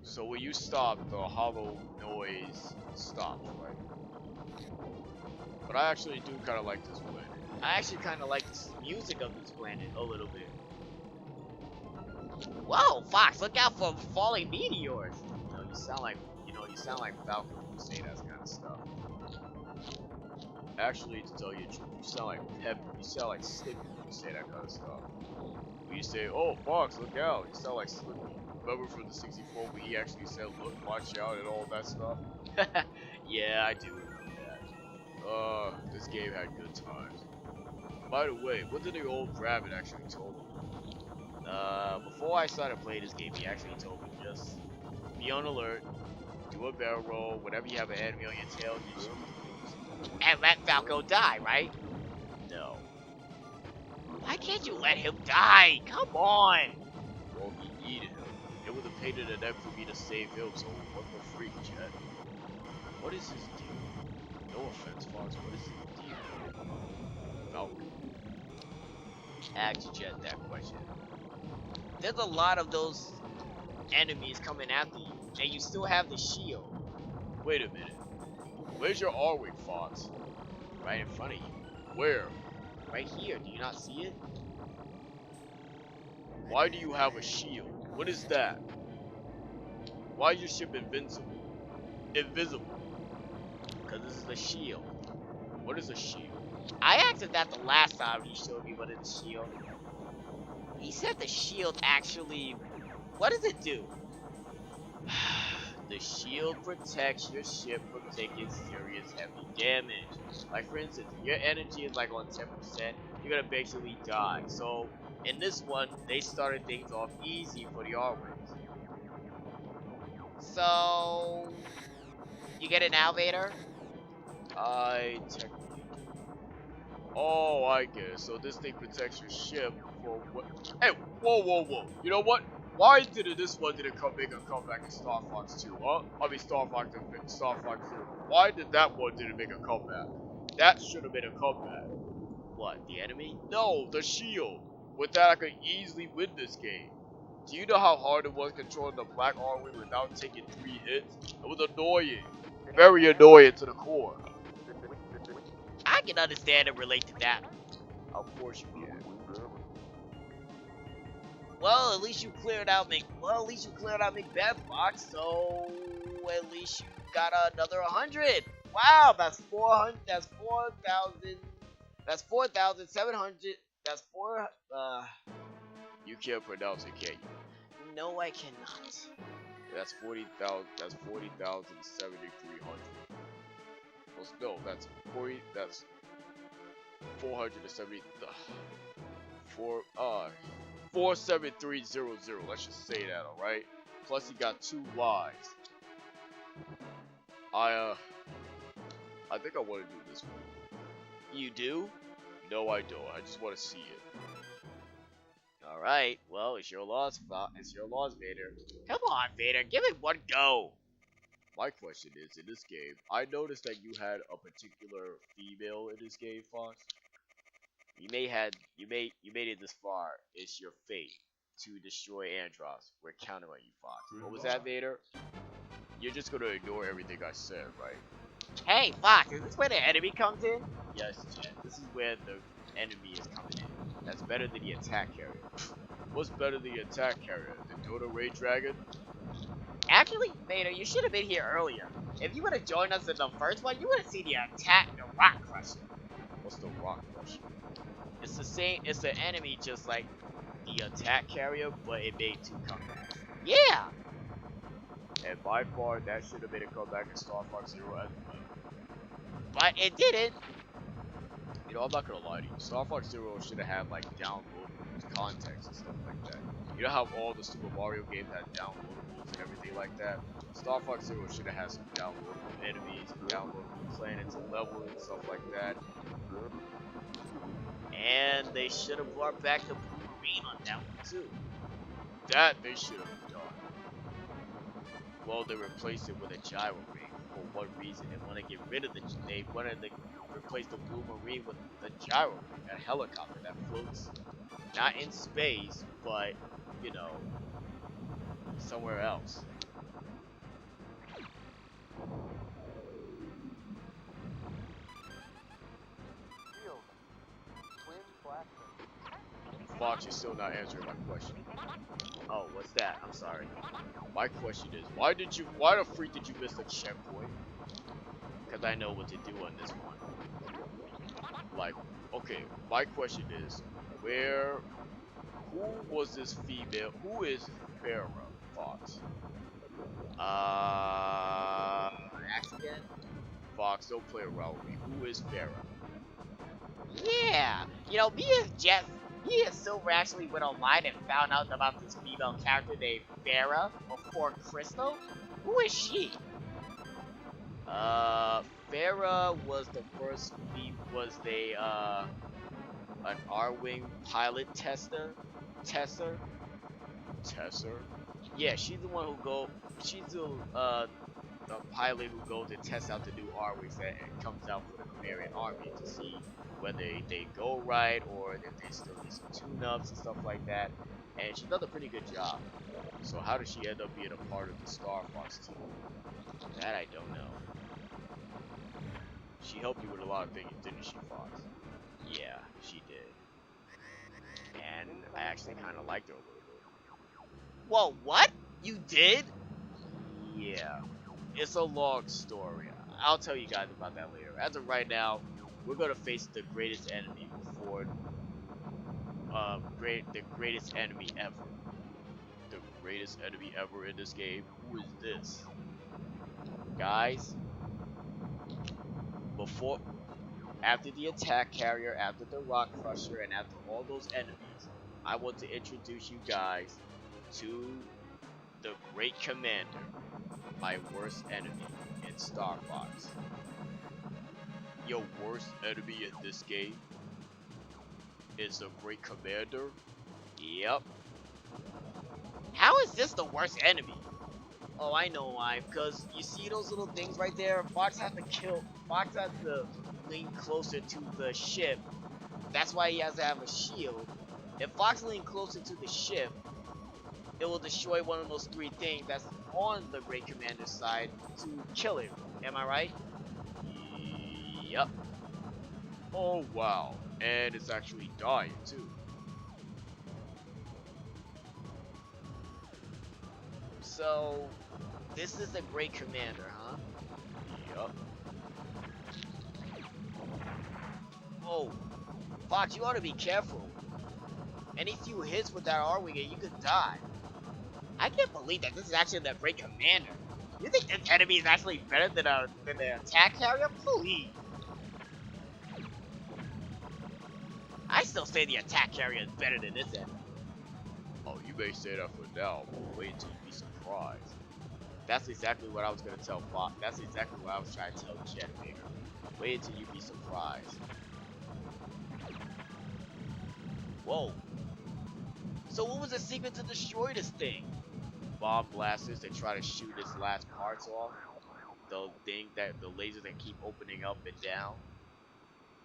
So when you stop, the hollow noise stops, right? But I actually do kind of like this planet. I actually kind of like the music of this planet a little bit. Whoa, Fox! Look out for falling meteors. You sound like Falcon when you say that kind of stuff. Actually, to tell you the truth, you sound like Pep. You sound like Slippy when you say that kind of stuff. When you say, "Oh, Fox, look out!" you sound like Slippy. Remember from the 64 when he actually said, "Look, watch out," and all that stuff. Yeah, I do remember that. This game had good times. By the way, what did the old rabbit actually told me? Before I started playing this game, he actually told me just be on alert, do a barrel roll, whenever you have an enemy on your tail, you shoot. And let Falco die, right? No. Why can't you let him die? Come on! Well, he needed him. It would have paid in the neck for me to save him, so what the freak, Jet? What is his deal? No offense, Fox, what is his deal? Falcon. Ask Jet that question. There's a lot of those enemies coming after you, and you still have the shield. Wait a minute. Where's your R-Wing, Fox? Right in front of you. Where? Right here, do you not see it? Why do you have a shield? What is that? Why is your ship invincible? Invisible? Because this is a shield. What is a shield? I asked him that the last time he showed me what is a shield. He said the shield actually... What does it do? The shield protects your ship from taking serious heavy damage. Like for instance, if your energy is like on 10%, you're gonna basically die. So in this one, they started things off easy for the R-Wings. So... You get an elevator? I technically do. Oh, I get it. So this thing protects your ship for what? Hey, whoa, whoa, whoa. You know what? Why did this one didn't make a comeback in Star Fox 2, huh? I mean Star Fox 0. Why did that one didn't make a comeback? That should have been a comeback. What, the enemy? No, the shield. With that I could easily win this game. Do you know how hard it was controlling the black army without taking 3 hits? It was annoying. Very annoying to the core. I can understand and relate to that. Of course you can. Well, at least you cleared out Macbeth, Fox, so at least you got another 100. Wow, that's 400. That's 4,000. That's 4,700. That's 4. You can't pronounce it, can you? No, I cannot. That's 40,000. That's 40,7,300. Well, no, that's 40. That's 470. 47300. Let's just say that, all right. Plus, he got 2 lives. I think I want to do this one. You do? No, I don't. I just want to see it. All right. Well, it's your loss. It's your loss, Vader. Come on, Vader. Give it one go. My question is, in this game, I noticed that you had a particular female in this game, Fox. You made it this far. It's your fate to destroy Andros. We're counting on you, Fox. What was that, Vader? You're just gonna ignore everything I said, right? Hey, Fox, is this where the enemy comes in? Yes, Jet. This is where the enemy is coming in. That's better than the attack carrier. What's better than the attack carrier? The Dota Ray Dragon? Actually, Vader, you should have been here earlier. If you would have joined us in the first one, you would have seen the Rock Crusher. What's the Rock Crusher? It's the same. It's an enemy just like the attack carrier, but it made 2 comebacks. Yeah. And by far, that should have been a comeback in Star Fox Zero as well. But it didn't. You know, I'm not gonna lie to you. Star Fox Zero should have had like downloadable context and stuff like that. You know how all the Super Mario games had downloadables and everything like that? Star Fox Zero should have had some downloadable enemies, downloadable planets and levels and stuff like that. And they should have brought back the Blue Marine on that one too. That they should have done. Well, they replaced it with a gyro ring. For what reason? They want to get rid of they wanted to replace the Blue Marine with the gyro ring, a helicopter that floats not in space, but you know, somewhere else. Fox, you're still not answering my question. Oh, what's that? I'm sorry. My question is, why the freak did you miss the checkpoint? Because I know what to do on this one. Like, okay, my question is, who was this female? Who is Farrah, Fox? Accident? Fox, don't play around with me. Who is Farrah? Yeah, you know, me and Silver actually went online and found out about this female character named Farrah before Crystal. Who is she? Farrah was the first an R-Wing pilot tesser? Yeah, she's the one she's the pilot who goes and tests out the new R-Wings and comes out for the Khmerian army to see whether they go right or if they still need some tune-ups and stuff like that. And she does a pretty good job. So how did she end up being a part of the Star Fox team? That I don't know. She helped you with a lot of things, didn't she, Fox? Yeah, she did. And I actually kind of liked her a little bit. Whoa, what? You did? Yeah. It's a long story. I'll tell you guys about that later. As of right now, we're gonna face the greatest enemy before the greatest enemy ever. The greatest enemy ever in this game. Who is this? Guys, after the attack carrier, after the rock crusher, and after all those enemies, I want to introduce you guys to the Great Commander, my worst enemy in Star Fox. Your worst enemy in this game is the Great Commander? Yep. How is this the worst enemy? Oh, I know why. Because you see those little things right there? Fox has to lean closer to the ship. That's why he has to have a shield. If Fox leans closer to the ship, it will destroy one of those three things that's on the Great Commander's side to kill him. Am I right? Yep. Oh wow, and it's actually dying too. So, this is the Great Commander, huh? Yup. Oh, Fox, you ought to be careful. Any few hits with that R-Wing and you could die. I can't believe that this is actually the Great Commander. You think this enemy is actually better than the attack carrier? Please. I still say the attack carrier is better than this enemy. Oh, you may say that for now, but wait till you be surprised. That's exactly what I was gonna tell Fox. That's exactly what I was trying to tell Jet Vader. Wait until you be surprised. Whoa. So what was the secret to destroy this thing? Bomb blasters that try to shoot its last parts off. The lasers that keep opening up and down.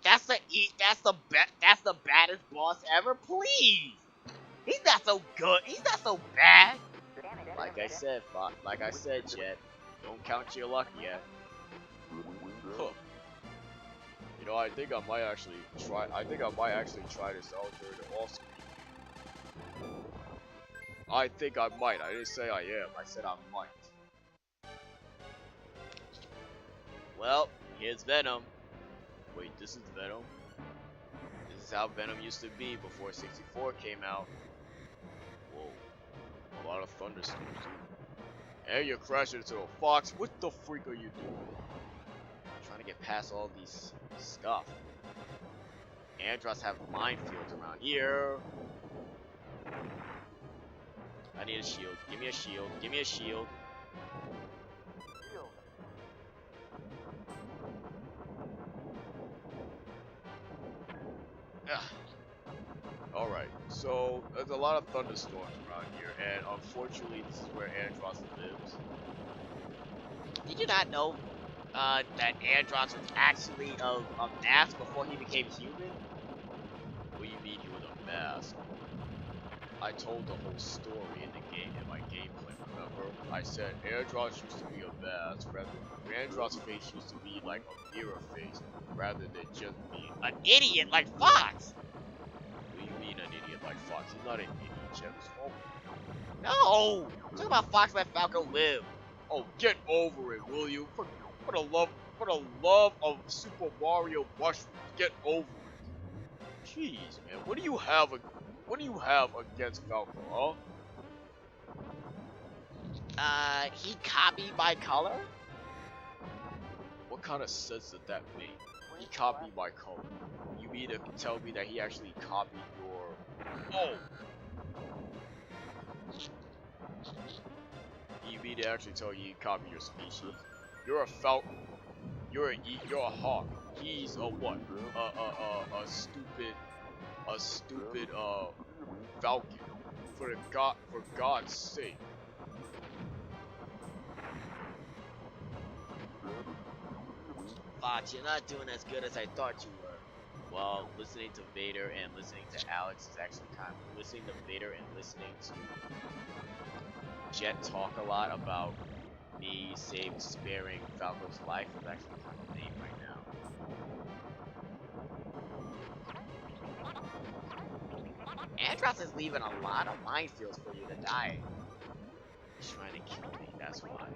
That's the baddest boss ever. Please. He's not so good. He's not so bad. Like I said, Jet, don't count your luck yet. Huh. You know, I think I might actually try this out during the off screen. I think I might. I didn't say I am. I said I might. Well, here's Venom. Wait, this is Venom? This is how Venom used to be before 64 came out. Whoa. A lot of thunderstorms. And you're crashing into a fox. What the freak are you doing? I'm trying to get past all these stuff. Andros have minefields around here. I need a shield. Give me a shield. Give me a shield. Alright, so there's a lot of thunderstorms around here, and unfortunately this is where Andros lives. Did you not know that Andros was actually a mask before he became human? What do you mean he was a mask? I told the whole story in the game, in my gameplay, remember? I said Andros used to be a mask, Andros' face used to be like a mirror face, rather than just being an idiot like Fox! What do you mean an idiot like Fox? He's not an idiot, Jet. No! I'm talking about Fox let Falco live. Oh, get over it, will you? For the love of Super Mario mushrooms, get over it. Jeez, man, what do you have against Falco, huh? He copied my color? What kind of sense does that make? He copied my color. You mean to tell me that he actually copied your... Oh! You mean to actually tell you he copied your species? You're a falcon. You're a hawk. He's a what? A stupid falcon. For God's sake. Fox, you're not doing as good as I thought you were. Well, listening to Vader and listening to Alex is actually kind of... Listening to Vader and listening to Jet talk a lot about me sparing Falco's life is actually kind of lame right now. Andros is leaving a lot of minefields for you to die. He's trying to kill me, that's why.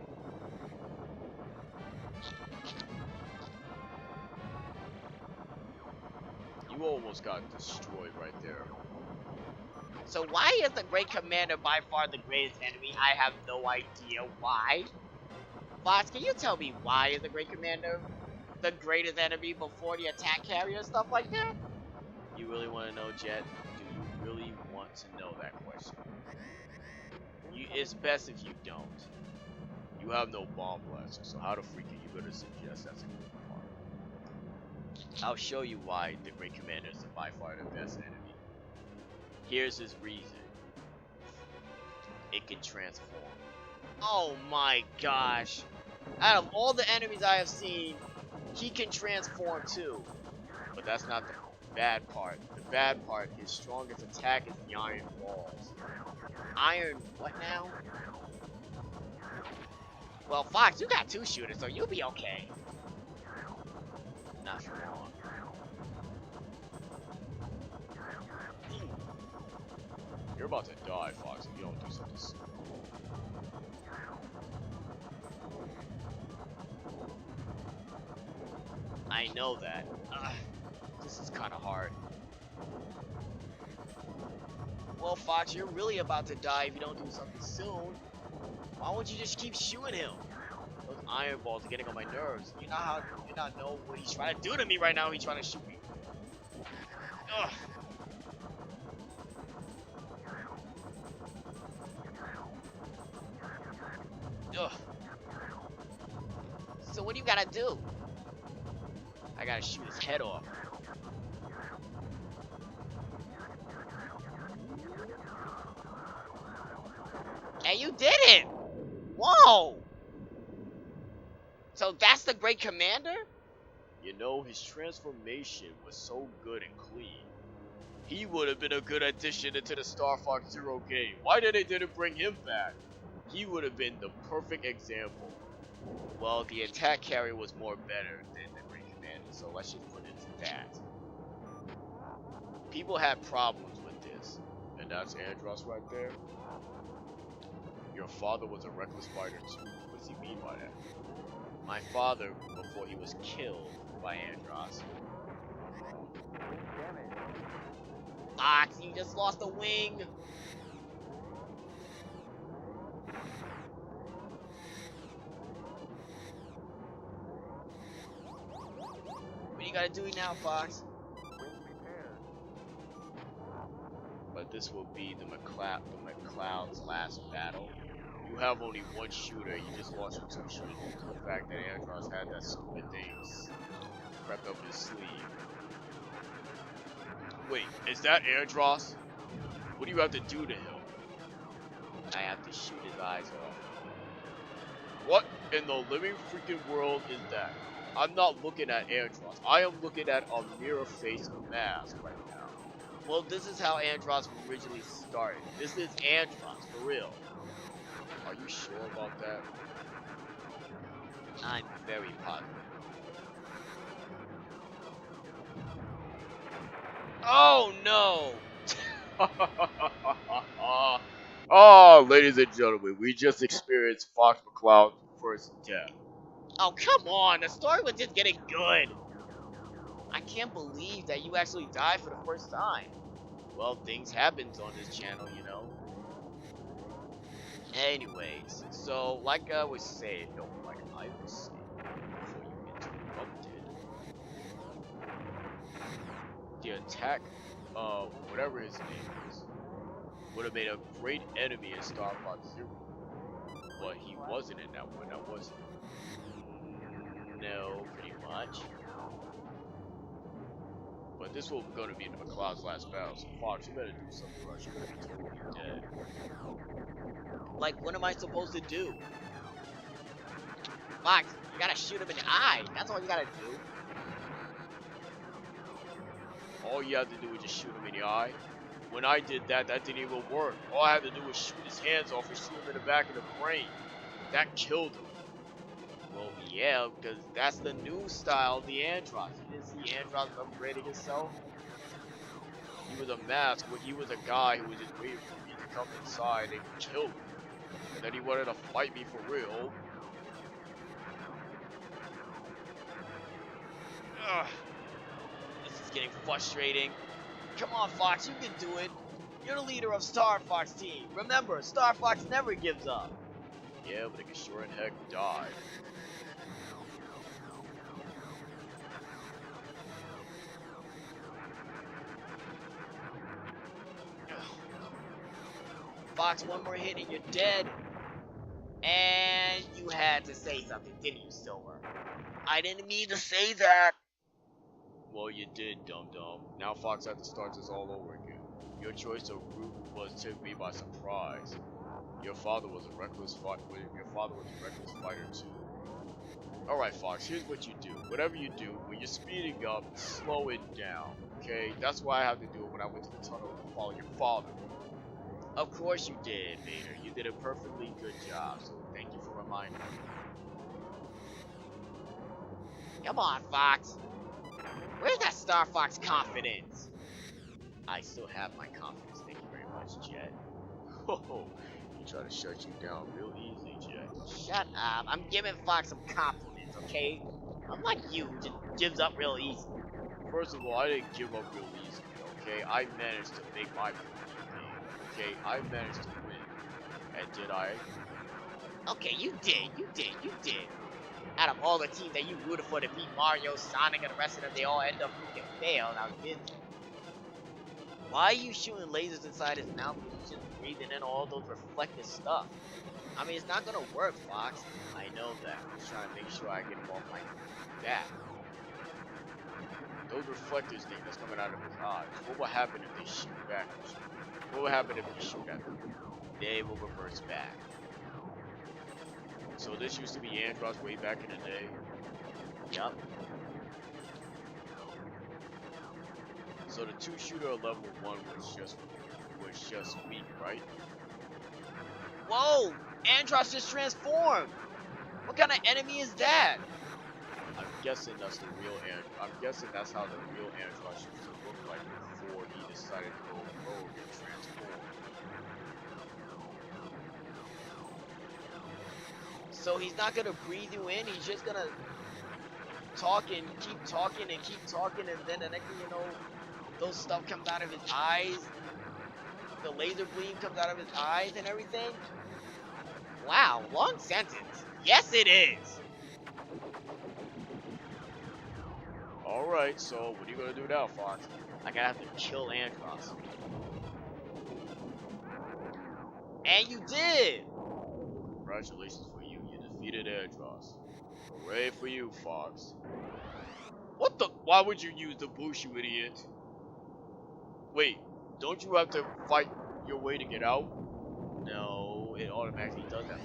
You almost got destroyed right there. So why is the Great Commander by far the greatest enemy? I have no idea why. Fox, can you tell me why is the Great Commander the greatest enemy before the attack carrier and stuff like that? You really want to know, Jet? Do you really want to know that question? It's best if you don't. You have no bomb blaster, so how the freak are you gonna suggest that's a good part? I'll show you why the Great Commander is by far the best enemy. Here's his reason. it can transform. Oh my gosh. Out of all the enemies I have seen, he can transform too. But that's not the bad part. The bad part, his strongest attack is the iron balls. Iron what now? Well, Fox, you got 2 shooters, so you'll be okay. Not for long. You're about to die, Fox, if you don't do something soon. I know that. This is kind of hard. Well, Fox, you're really about to die if you don't do something soon. Why won't you just keep shooting him? Those iron balls are getting on my nerves. You not know what he's trying to do to me right now. He's trying to shoot me. Ugh. Ugh. So what do you gotta do? I gotta shoot his head off. And you did it! Whoa! So that's the great commander? You know, his transformation was so good and clean. He would have been a good addition into the Star Fox Zero game. Why didn't bring him back? He would have been the perfect example. Well, the attack carrier was more better than the great commander, so let's just put it to that. People had problems with this. And that's Andros right there. Your father was a reckless fighter too. What does he mean by that? My father, before he was killed by Andros. Fox, you just lost a wing! What do you gotta do now, Fox? But this will be the McCloud's last battle. You have only 1 shooter, you just lost your 2 shooters due to the fact that Andros had that stupid thing crept up his sleeve. Wait, is that Andros? What do you have to do to him? I have to shoot his eyes off. What in the living freaking world is that? I'm not looking at Andros. I am looking at a mirror face mask right now. Well, this is how Andros originally started. This is Andros, for real. Are you sure about that? I'm very positive. Oh no! Oh, ladies and gentlemen, we just experienced Fox McCloud's first death. Oh, come on! The story was just getting good! I can't believe that you actually died for the first time. Well, things happen on this channel, you know. Anyways, so like I was saying, before you interrupted, the attack of whatever his name is would have made a great enemy in Star Fox Zero, but he wasn't in that one. That was no, pretty much. But this will going to be in McCloud's last battle, so Fox, you better do something or you're going to be totally dead. Like, what am I supposed to do? Fox, you gotta shoot him in the eye. That's all you gotta do. All you have to do is just shoot him in the eye. When I did that, that didn't even work. All I had to do was shoot his hands off and shoot him in the back of the brain. That killed him. Well, yeah, because that's the new style of the Andros. You didn't see Andros upgrading himself? He was a mask, but he was a guy who was just waiting for me to come inside and kill me. And then he wanted to fight me for real. Ugh. This is getting frustrating. Come on, Fox, you can do it. You're the leader of Star Fox team. Remember, Star Fox never gives up. Yeah, but it can sure in heck die. Fox, one more hit and you're dead. And you had to say something, didn't you, Silver? I didn't mean to say that. Well, you did, dum-dum. Now Fox had to start this all over again. Your choice of route took me by surprise. Your father was a reckless fighter. Your father was a reckless fighter too. Alright, Fox, here's what you do. Whatever you do, when you're speeding up, slow it down. Okay? That's why I have to do it when I went to the tunnel to follow your father. Of course you did, Vader. You did a perfectly good job, so thank you for reminding me. Come on, Fox. Where's that Star Fox confidence? I still have my confidence. Thank you very much, Jet. Oh, he tried to shut you down real easy, Jet. Shut up. I'm giving Fox some compliments, okay? Unlike you, who just gives up real easy. First of all, I didn't give up real easy, okay? I managed to make my point in the game, okay? I managed to win. And did I? Okay, you did. Out of all the teams that you rooted for to beat Mario, Sonic, and the rest of them, they all end up freaking fail. Now, why are you shooting lasers inside his mouth when he's just breathing in all those reflective stuff? I mean, it's not gonna work, Fox. I know that. I'm just trying to make sure I get him off my back. Those reflectors thing that's coming out of his eyes, what will happen if they shoot back? What will happen if you shoot at them? They will reverse back. So this used to be Andross way back in the day. Yup. So the 2-shooter level 1 was just weak, right? Whoa! Andross just transformed! What kind of enemy is that? I'm guessing that's the real Andross. I'm guessing that's how the real Andross used to look like before he decided to go rogue and transform. So he's not gonna breathe you in, he's just gonna talk and keep talking and keep talking, and then the next thing you know, those stuff comes out of his eyes, the laser beam comes out of his eyes and everything? Wow, long sentence. Yes, it is. Alright, so what are you gonna do now, Fox? Like, I have to kill Andross. And you did! Congratulations for you, you defeated Andross. Hooray for you, Fox. What the? Why would you use the boost, you idiot? Wait, don't you have to fight your way to get out? No, it automatically does that.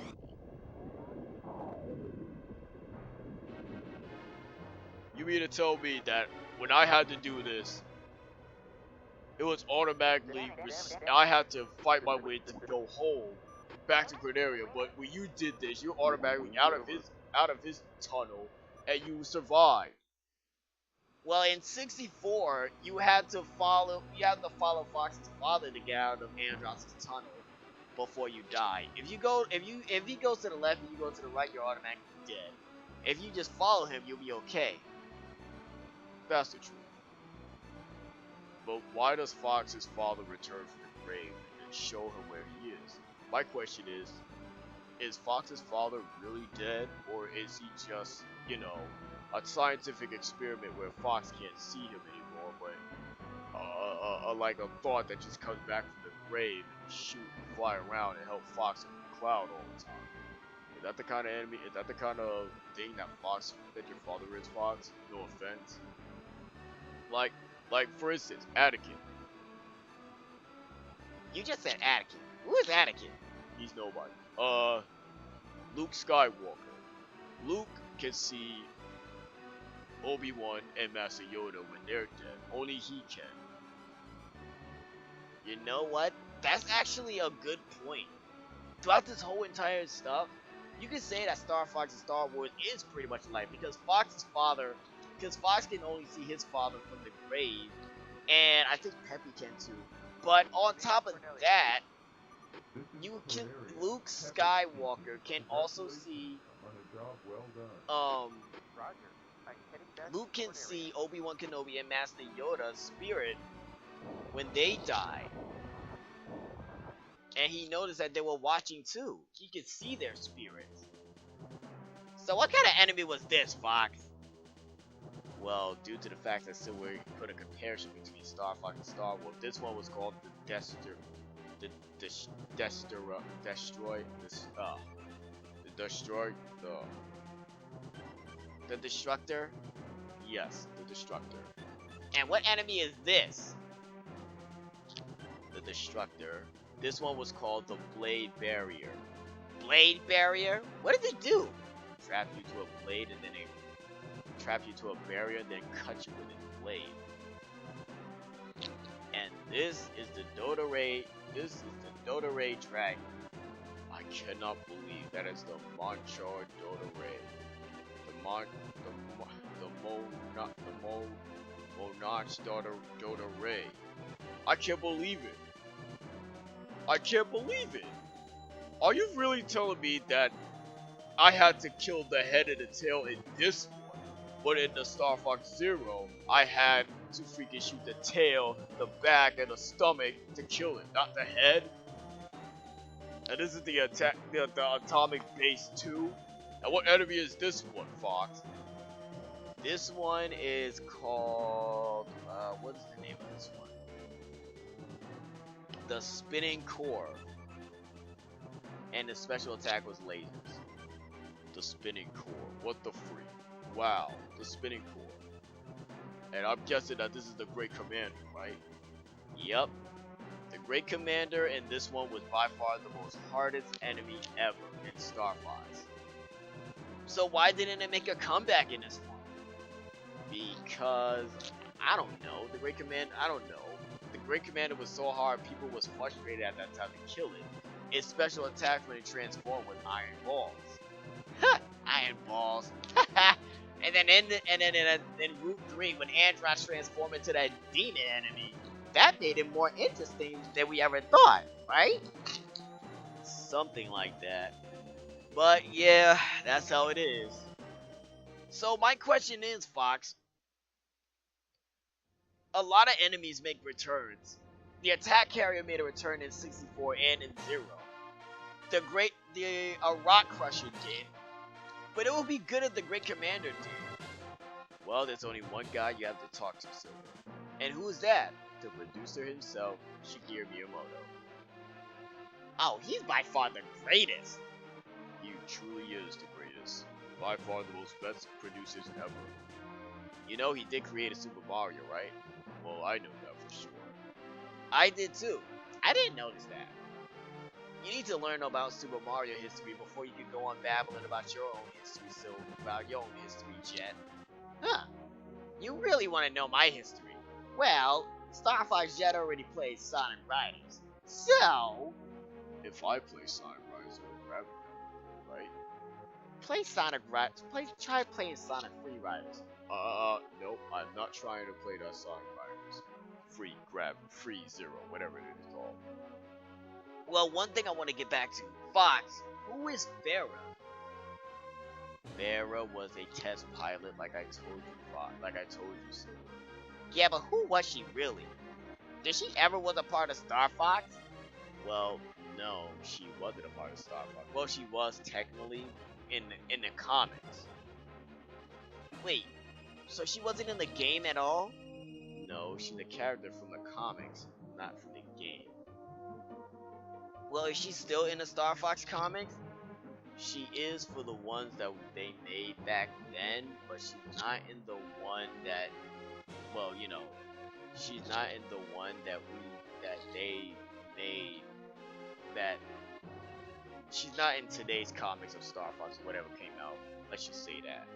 You mean to tell me that when I had to do this, it was automatically, I had to fight my way to go home, back to Granaria, but when you did this, you're automatically out of his tunnel, and you survived. Well, in 64, you had to follow Fox's father to get out of Andross's tunnel before you die. If he goes to the left and you go to the right, you're automatically dead. If you just follow him, you'll be okay. That's the truth. But why does Fox's father return from the grave and show him where he is? My question is Fox's father really dead, or is he just, you know, a scientific experiment where Fox can't see him anymore, but like a thought that just comes back from the grave and shoot and fly around and help Fox in the cloud all the time? Is that the kind of enemy? Is that the kind of thing that your father is, Fox? No offense. Like for instance, Anakin. You just said Anakin. Who is Anakin? He's nobody. Luke Skywalker. Luke can see Obi-Wan and Master Yoda when they're dead. Only he can. You know what? That's actually a good point. Throughout this whole entire stuff, you can say that Star Fox and Star Wars is pretty much alike, because Fox can only see his father from the grave, and I think Peppy can too. But on top of that, Luke Skywalker can also see Luke can see Obi-Wan Kenobi and Master Yoda's spirit when they die. And he noticed that they were watching too. He could see their spirits. So what kind of enemy was this, Fox? Well, due to the fact that still we put a comparison between Star Fox and Star Wars, this one was called the Destructor? Yes, the Destructor. And what enemy is this? The Destructor This one was called the Blade Barrier. Blade Barrier? What does it do? Trap you to a blade and then it trap you to a barrier and then cut you with its blade. And this is the Dodoray. This is the Dodoray Dragon. I cannot believe that is the Monchar Dodoray. Monarch Dodoray. I can't believe it. I can't believe it. Are you really telling me that I had to kill the head and the tail in this one, but in the Star Fox Zero, I had to freaking shoot the tail, the back, and the stomach to kill it, not the head? And this is the Atomic Base 2. And what enemy is this one, Fox? This one is called, what is the name of this one? The Spinning Core. And the special attack was lasers. The Spinning Core. What the freak? Wow, the Spinning Core. And I'm guessing that this is the Great Commander, right? Yep. The Great Commander in this one was by far the most hardest enemy ever in Star Fox. So why didn't it make a comeback in this one? Because, I don't know. The Great Commander, I don't know. The Great Commander was so hard, people was frustrated at that time to kill it. Its special attack when it transformed was Iron Balls. Ha! Iron Balls. And then in Route 3, when Andross transformed into that demon enemy, that made it more interesting than we ever thought, right? Something like that. But yeah, that's how it is. So my question is, Fox, a lot of enemies make returns. The attack carrier made a return in 64 and in 0. The Rock Crusher did. But it would be good if the Great Commander did. Well, there's only one guy you have to talk to, Silver. And who's that? The producer himself, Shigeru Miyamoto. Oh, he's by far the greatest. He truly is the greatest. By far the most best producers ever. You know he did create a Super Mario, right? Well, I know that for sure. I did too. I didn't notice that. You need to learn about Super Mario history before you can go on babbling about your own history, Jet. Huh. You really want to know my history? Well, Star Fox Jet already plays Sonic Riders. So... If I play Sonic Riders, it'll grab me, right? Play Sonic Riders. Try playing Sonic Free Riders. Nope, I'm not trying to play that Sonic Riders. Free Zero, whatever it is called. Well, one thing I want to get back to. Fox, who is Farah? Farah was a test pilot, like I told you, Fox. Like I told you, so. Yeah, but who was she really? Did she ever was a part of Star Fox? Well, no, she wasn't a part of Star Fox. Well, she was technically in the comics. Wait, so she wasn't in the game at all? No, she's a character from the comics, not from the game. Well, is she still in the Star Fox comics? She is for the ones that they made back then, but she's not in the one that, well, you know, she's not in the one that they made, that she's not in today's comics of Star Fox, whatever came out. Let's just say that.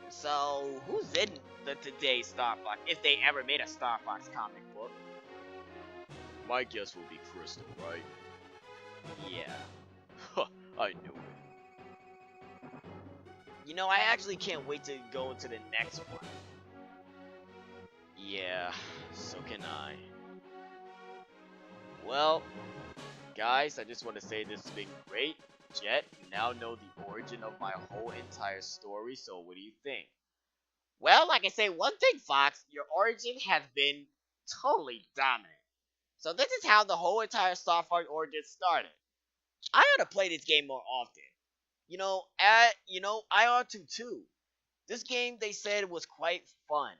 So, who's in the today's Star Fox, if they ever made a Star Fox comic book? My guess will be Crystal, right? Yeah. I knew it. You know, I actually can't wait to go into the next one. Yeah, so can I. Well, guys, I just want to say this has been great. Jet, you now know the origin of my whole entire story, so what do you think? Well, like I say, one thing, Fox, your origin has been totally dominant. So this is how the whole entire Star Fox origin started. I ought to play this game more often. You know, I ought to too. This game, they said, was quite fun.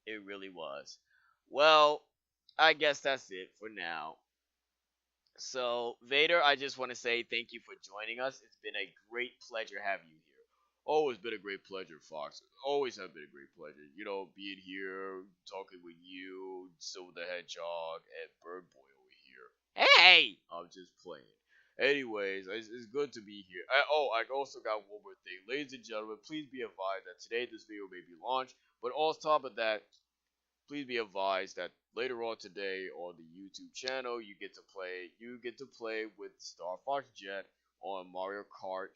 It really was. Well, I guess that's it for now. So, Vader, I just want to say thank you for joining us. It's been a great pleasure having you here. Always been a great pleasure, Fox. Always have been a great pleasure. You know, being here, talking with you, Silver the Hedgehog, and Bird Boy over here. Hey! I'm just playing. Anyways, it's good to be here. I also got one more thing. Ladies and gentlemen, please be advised that today this video may be launched. But on top of that, please be advised that later on today on the YouTube channel, you get to play with Star Fox Jet on Mario Kart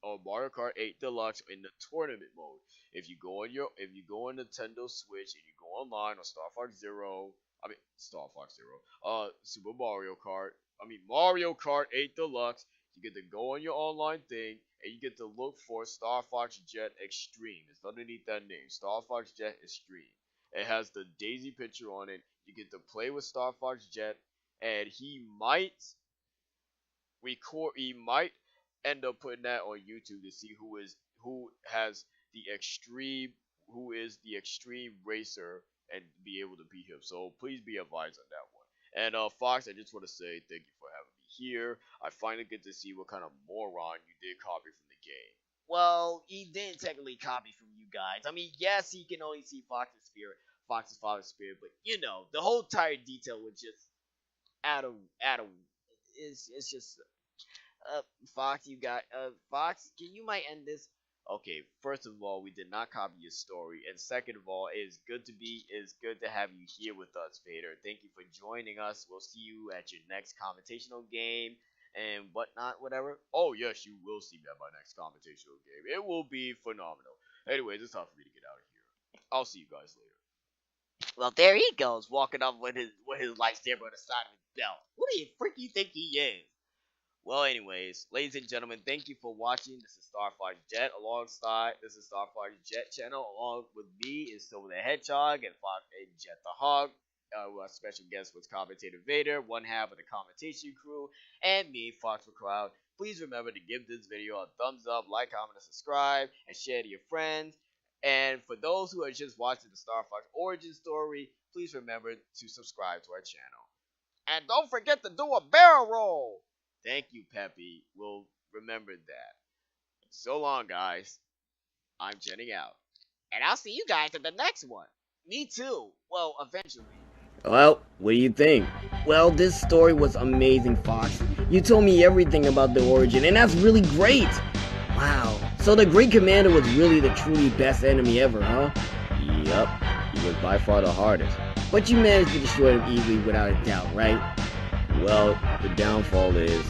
8 Deluxe in the tournament mode. If you go on Nintendo Switch and you go online on Star Fox Zero, Super Mario Kart, Mario Kart 8 Deluxe, you get to go on your online thing and you get to look for Star Fox Jet Extreme. It's underneath that name, Star Fox Jet Extreme. It has the Daisy picture on it. You get to play with Star Fox Jet, and he might end up putting that on YouTube to see who has the extreme who is the extreme racer and be able to beat him. So please be advised on that one. And Fox, I just want to say thank you for having me here. I finally get to see what kind of moron you did copy from the game. Well, he didn't technically copy from you guys. I mean, yes, he can only see Fox's father's spirit, but you know, the whole entire detail was just out of it's just Fox, Fox, can you might end this? Okay, first of all, we did not copy your story, and second of all, it's good to have you here with us, Vader. Thank you for joining us. We'll see you at your next computational game and whatnot, whatever. Oh yes, you will see me at my next computational game. It will be phenomenal. Anyways, it's time for me to get out of here. I'll see you guys later. Well, there he goes, walking up with his lightsaber on the side of his belt. Who do you freaking think he is? Well, anyways, ladies and gentlemen, thank you for watching. This is Star Fox Jet This is Star Fox Jet channel. Along with me is Silver the Hedgehog and Jet the Hog. Our special guest was Commentator Vader, one half of the commentation crew, and me, Fox McCloud. Please remember to give this video a thumbs up, like, comment, and subscribe, and share to your friends. And for those who are just watching the Star Fox origin story, please remember to subscribe to our channel. And don't forget to do a barrel roll! Thank you, Peppy. We'll remember that. So long, guys. I'm jetting out. And I'll see you guys at the next one. Me too. Well, eventually. Well, what do you think? Well, this story was amazing, Fox. You told me everything about the origin, and that's really great. Wow. So the Great Commander was really the truly best enemy ever, huh? Yup. He was by far the hardest. But you managed to destroy him easily without a doubt, right? Well, the downfall is,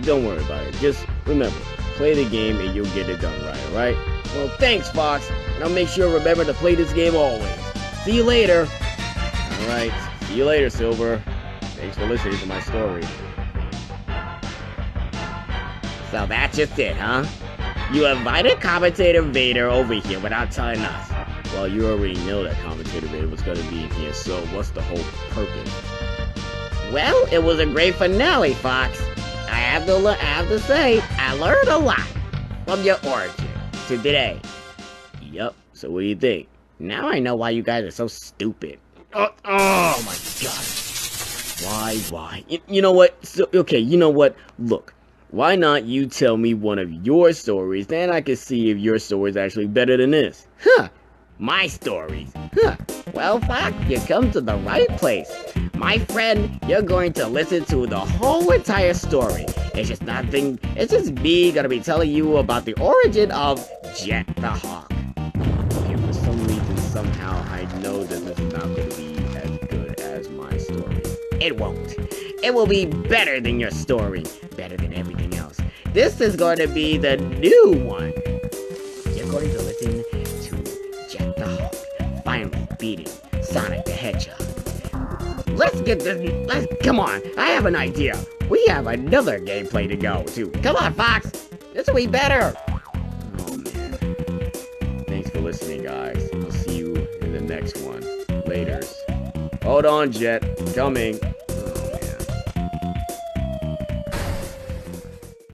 don't worry about it. Just remember, play the game and you'll get it done right, alright? Well, thanks, Fox. And I'll make sure to remember to play this game always. See you later. Alright, see you later, Silver. Thanks for listening to my story. So that's just it, huh? You invited Commentator Vader over here without telling us. Well, you already know that Commentator Vader was going to be in here, so what's the whole purpose? Well, it was a great finale, Fox. I have to say, I learned a lot from your origin to today. Yup, so what do you think? Now I know why you guys are so stupid. Oh my god. Why? You know what? Okay, you know what? Look, why not you tell me one of your stories, then I can see if your story is actually better than this. Huh, my stories. Huh, well, Fox, you come to the right place. My friend, you're going to listen to the whole entire story. It's just me gonna be telling you about the origin of Jet the Hawk. Okay, for some reason, somehow, I know that this is not going to be as good as my story. It won't. It will be better than your story. Better than everything else. This is going to be the new one. You're going to listen to Jet the Hawk finally beating Sonic the Hedgehog. Come on, I have an idea. We have another gameplay to go to. Come on, Fox. This will be better. Oh, man. Thanks for listening, guys. I'll see you in the next one. Laters. Hold on, Jet. Coming.